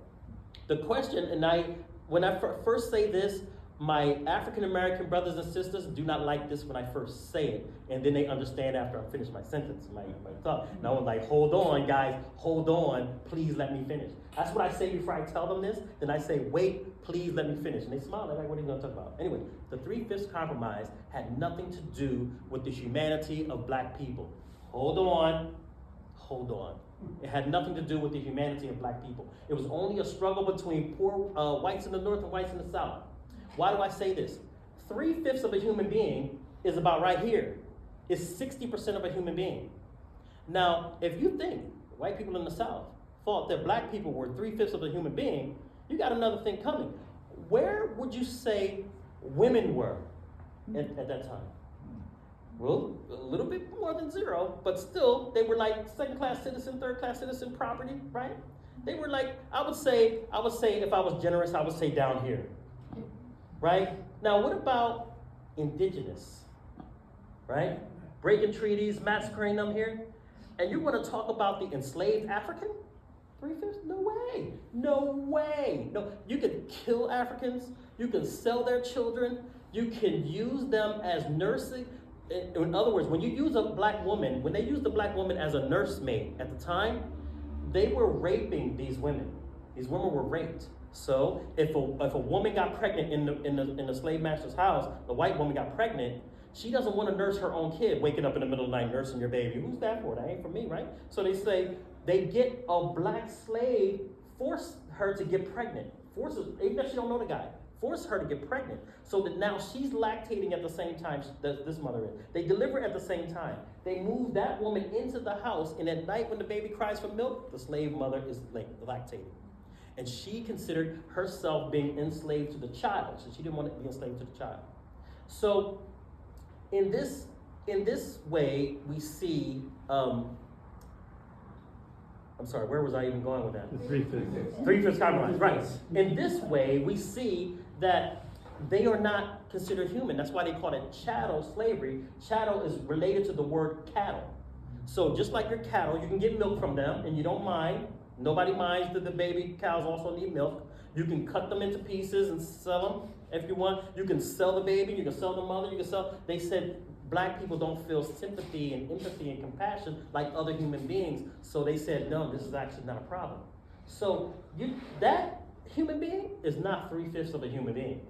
the question, and when I first say this, my African American brothers and sisters do not like this when I first say it, and then they understand after I finish my sentence, my thought. And I was like, hold on, guys, hold on, please let me finish. That's what I say before I tell them this. Then I say, wait, please let me finish. And they smile, they're like, what are you gonna talk about? Anyway, the 3/5 compromise had nothing to do with the humanity of black people. Hold on. It had nothing to do with the humanity of black people. It was only a struggle between poor whites in the north and whites in the south. Why do I say this? 3/5 of a human being is about right here. It's 60% of a human being. Now, if you think white people in the south thought that black people were 3/5 of a human being, you got another thing coming. Where would you say women were at that time? Well, a little bit more than 0, but still, they were like second-class citizen, third-class citizen property, right? They were like, I would say, if I was generous, I would say down here, right? Now, what about indigenous, right? Breaking treaties, massacring them here, and you want to talk about the enslaved African? 3/5? No way. No, you can kill Africans, you can sell their children, you can use them as nursing. In other words, when you use a black woman, when they used the black woman as a nursemaid at the time, they were raping these women. These women were raped. So if a woman got pregnant in the slave master's house, the white woman got pregnant, she doesn't want to nurse her own kid, waking up in the middle of the night nursing your baby. Who's that for? That ain't for me, right? So they say they get a black slave, force her to get pregnant. Even if she don't know the guy. Force her to get pregnant, so that now she's lactating at the same time that this mother is. They deliver at the same time. They move that woman into the house, and at night when the baby cries for milk, the slave mother is lactating. And she considered herself being enslaved to the child, so she didn't want to be enslaved to the child. So in this way, we see, I'm sorry, where was I even going with that? The 3/5. 3/5 compromise, right. In this way, we see that they are not considered human. That's why they call it chattel slavery. Chattel is related to the word cattle. So just like your cattle, you can get milk from them and you don't mind. Nobody minds that the baby cows also need milk. You can cut them into pieces and sell them if you want. You can sell the baby, you can sell the mother, they said black people don't feel sympathy and empathy and compassion like other human beings. So they said, no, this is actually not a problem. So that human being is not 3/5 of a human being.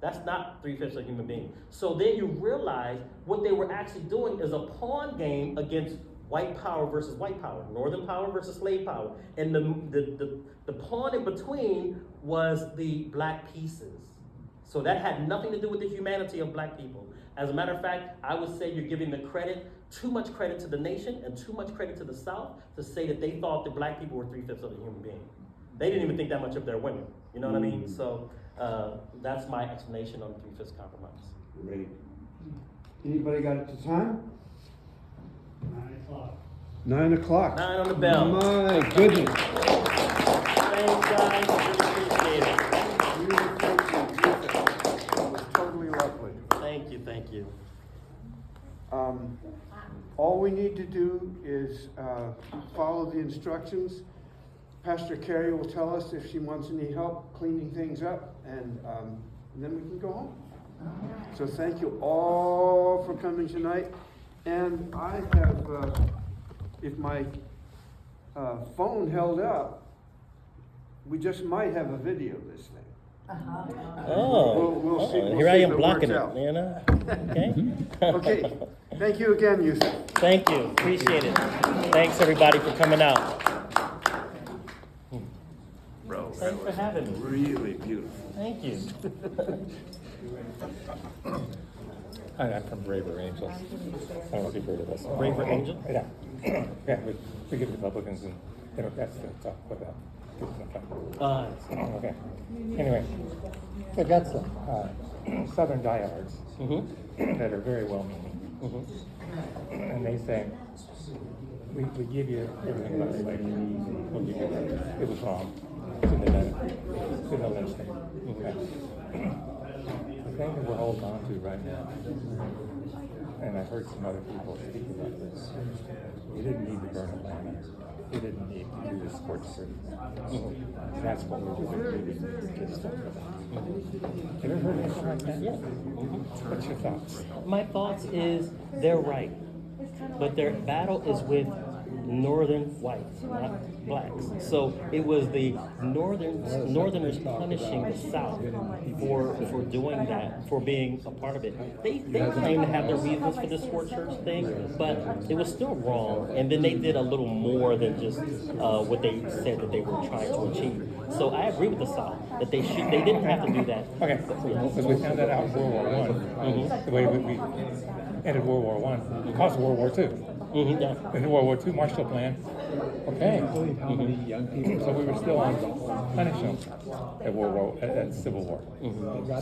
That's not 3/5 of a human being. So then you realize what they were actually doing is a pawn game against white power versus white power, northern power versus slave power. And the pawn in between was the black pieces. So that had nothing to do with the humanity of black people. As a matter of fact, I would say you're giving the credit, too much credit to the nation and too much credit to the South to say that they thought that black people were 3/5 of a human being. They didn't even think that much of their women. You know what I mean? So that's my explanation on the 3/5 compromise. Great. Anybody got the time? 9 o'clock. 9 on the bell. My goodness. Thanks, guys. Really appreciate it. It was totally lovely. Thank you. All we need to do is follow the instructions. Pastor Carrie will tell us if she wants any help cleaning things up, and then we can go home. So thank you all for coming tonight. And I have, if my phone held up, we just might have a video of this thing. We'll see. We'll Here see I if am it blocking works it, out. you know? Okay. Okay. Thank you again, Yusuf. Thank you. Appreciate it. Thanks, everybody, for coming out. Bro, Thanks for having me. really beautiful. Thank you. I'm from Braver Angels. I don't know if you've heard of us. Braver Angels? Yeah. Yeah, we give Republicans and Democrats to talk about that. Okay. Anyway, so that's Southern diehards Mm-hmm. that are very well-meaning. Mm-hmm. And they say, we give you everything about slavery. We'll give you that. It was wrong. Shouldn't have done it. Shouldn't have legislated. Okay. The thing that we're holding on to right now, and I've heard some other people speak about this, we didn't need to burn Atlanta. We didn't need to do this sports thing. That's what we're doing. Have you ever heard anything like that? Yeah. What's your thoughts? My thoughts is they're right, but their battle is with northern whites, not blacks. So it was the northerners punishing the South for doing that, for being a part of it. They claim to have their reasons for the sport church thing, but it was still wrong. And then they did a little more than just what they said that they were trying to achieve. So I agree with the South that they didn't have to do that. Okay, because we found that out in World War I, the way we ended World War I, because of World War II. Mm-hmm, yeah. In World War II, Marshall Plan, okay. So we were still on punish them at Civil War.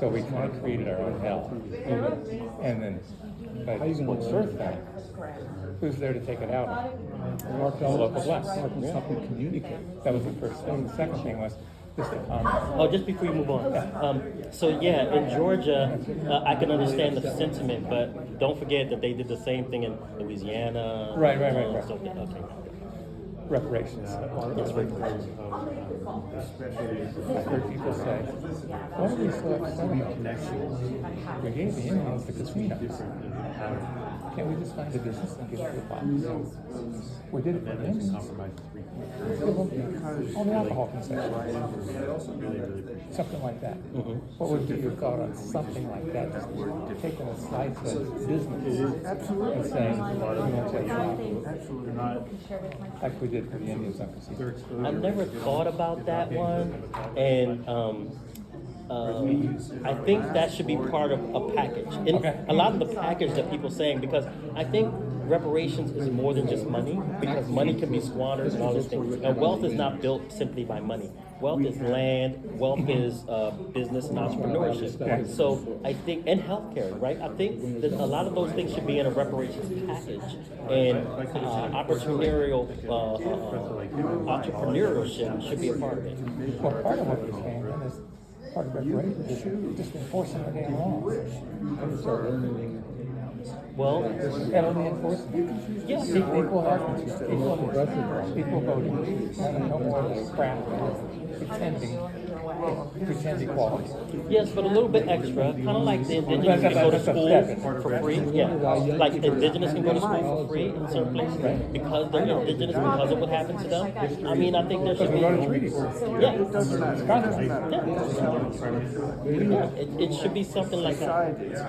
So we kind of created our own hell. And then, but what surf that? Who's there to take it out? The local blacks. That was the first thing. The second thing was just a comment. Oh, just before you move on. So yeah, in Georgia, I can understand the sentiment, but don't forget that they did the same thing in Louisiana. Right. So, okay. Reparations. Yes, reparations. I've heard people say, why are we so upset about this? We gave the Indians the casinos. Can't we just find a business and give it to the blacks? We did it for the Indians. All the alcohol concessions. Something like that. What would be your thought on something like that? Just taking a slice of business and saying, we won't take it. Absolutely not. Like we did for the Indians on casinos. I never thought about that one, and I think that should be part of a package. And Okay. a lot of the package that people saying, because I think reparations is more than just money, because money can be squandered and all these things. And wealth is not built simply by money. Wealth is land, wealth is business and entrepreneurship. So I think, and healthcare, right? I think that a lot of those things should be in a reparations package. And entrepreneurship should be a part of it. Well, part of what you're saying then is part of reparations is just enforcing the damn laws. Well, Penalty enforcement. yeah. Equal health, equal voting, no more of this crap, pretend equality. Yes, but a little bit extra, kind of like the indigenous can go to school for free. Yeah, like indigenous can go to school for free in certain places because they're indigenous, because of what happened to them. I mean, I think there should be. We go to treaties. Yeah, it should be something like that.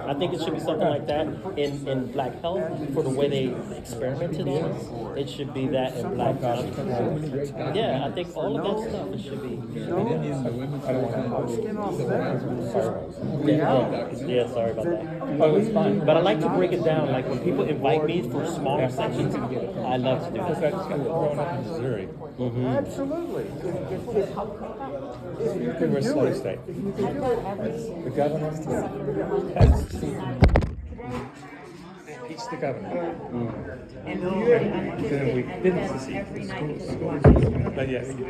I think it should be something like that in Black health for the way they experimented on it. It should be that in Black health. Yeah, I think all of that stuff it should be. I don't want to. Yeah, sorry about that. Oh, it's fine. But I like to break it down. Like when people invite me for smaller sections, I love to do Because that. I just got grown up in Missouri. Absolutely. If you We can were a do slave it, state. if you can do it, The governor has impeached the governor. And So then we didn't secede. But yes, in the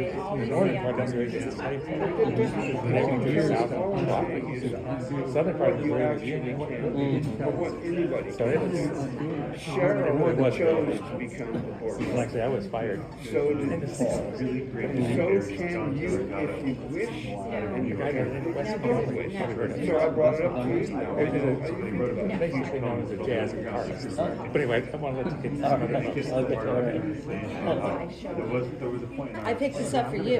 northern part, that's where it's a slave state. And they went to the south and blocked it. Southern part of Missouri was Union. So it was. Cheryl really was chose to become a board. Like I say, I was fired. So did Paul. So can you, if you wish, and you don't wish. So I brought it up to you. Basically known as a jazz guitarist. But anyway, I want to let you get some other I picked this up for you,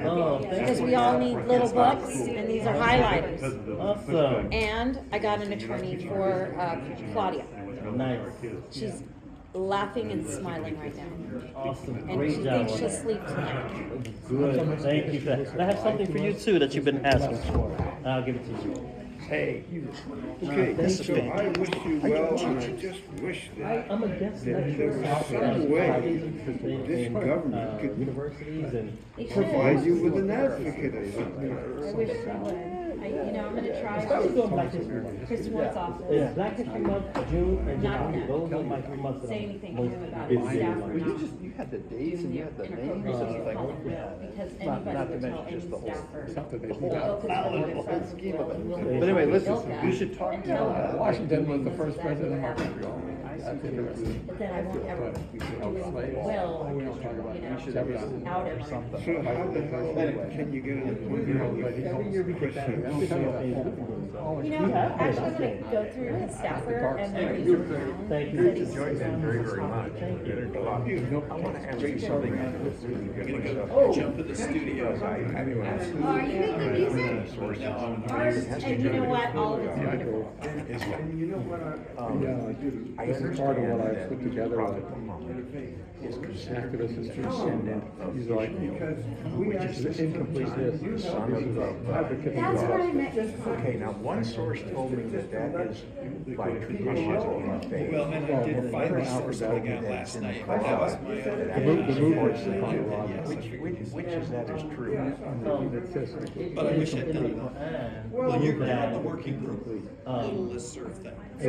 Oh, because we all need little books, and these are highlighters. awesome. And I got an attorney for Claudia. Nice. She's laughing and smiling right now. Awesome. And she Great job. thinks she'll sleep tonight. Good. Thank you for that. And I have something for you too that you've been asking for. I'll give it to you. Hey, you. Okay, So so I wish you well, and I just wish that I'm against that that. there was some way this government could Universities and. provide you with an advocate or something. I wish we would. I'm gonna try. Especially during Black History Month. Chris Ward's office. It's Black History Month, June, and Not July. that. Those are my 3 months that Say I'm anything to most him about busy. his staff or Well, not. you had the dates and you had the names and Inappropriate like, call will, because not anybody to would tell mention any just the whole, staffer. Something they "Oh, do. it's not a the whole scheme of it. will But anyway, build listen, that." you should talk to Washington was the first president of our country. That's interesting. But then I won't ever do it well, you know, out of something. So how the hell can you get an appointment Every year we with get better. Chris? You know, actually, I'm gonna go through his staffer and then use it around. Thank you. That he's- very, very much. Thank you. I want to ask you something. Jump in the studio. Oh, are you making music? And you know what, all of it's wonderful. And you know what I This is part of what I put together, is activists is transcendent. These are like, which is incomplete list, son of the advocate. That's what I meant. Okay, now one source told me that that is by tradition in faith. Well, and I did finally sort something out last night, but that was my other. The movement is Colorado. Which is that is true? But I wish I'd done it. Well, you're at the working group, little listserv thing. I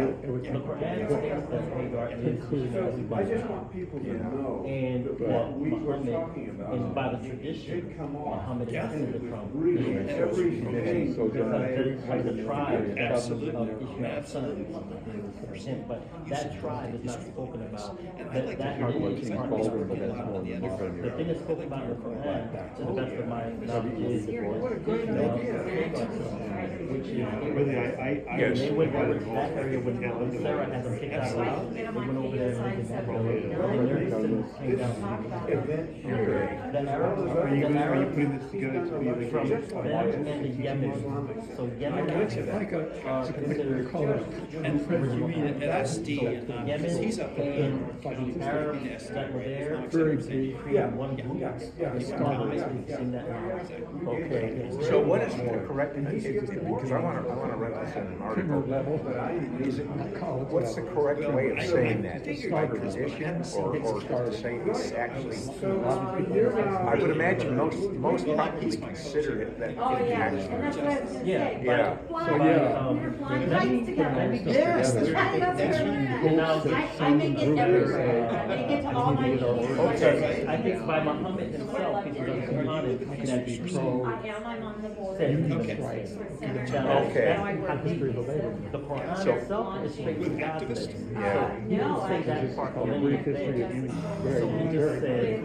just want people to know And that what what we were Muhammad, talking about and by the tradition, should come off. Muhammad is Yeah. descended from. Really, every day. Because the tribe Absolutely. of Ishmael's son is him, but that tribe is not spoken about. And I'd like to hear more, because I know there's pretty loud on the underground. The thing that's spoken about in the Quran, to the best of my knowledge, is What a great idea. which is. Yes. They went over to that area when Sarah had them kicked out of the house. They went over there and they did that. And their descendants came down. The Arabs, putting this together to be the from them and the Yemen. So Yemen are considered. And you mean it at SD, because Yemen he's up in and the Arabs that were there created one group. They started seeing that. Okay. So what is the correct, because I want to write this in an article. Is it, what's the correct way of saying that? By tradition or to say it's actually? I would imagine most probably consider it that Oh, it yeah, actually. and that's what I was gonna Yeah, say. yeah. Fly, So, we're flying kites together. Yes, that's right. That's That's right. right. I make it everywhere. I make it to all my meetings. Okay, I think by Muhammad himself, people don't come on it, that he I'm on the board. said Okay. Okay. Now I work the Quran So- itself is straight from God. Yeah. He didn't No, say that part of anything. So he just said,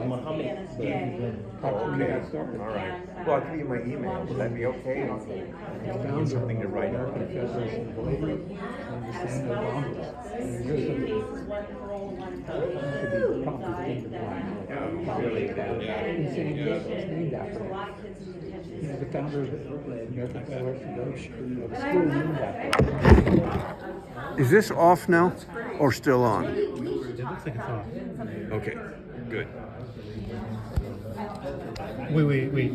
Muhammad said, Okay, all right. Well, I'll give you my email. Would that be okay? Get something to write on. He's the founder of the American Federation of School named after. Is this off now or still on? It looks like it's off. Okay, good. Wait.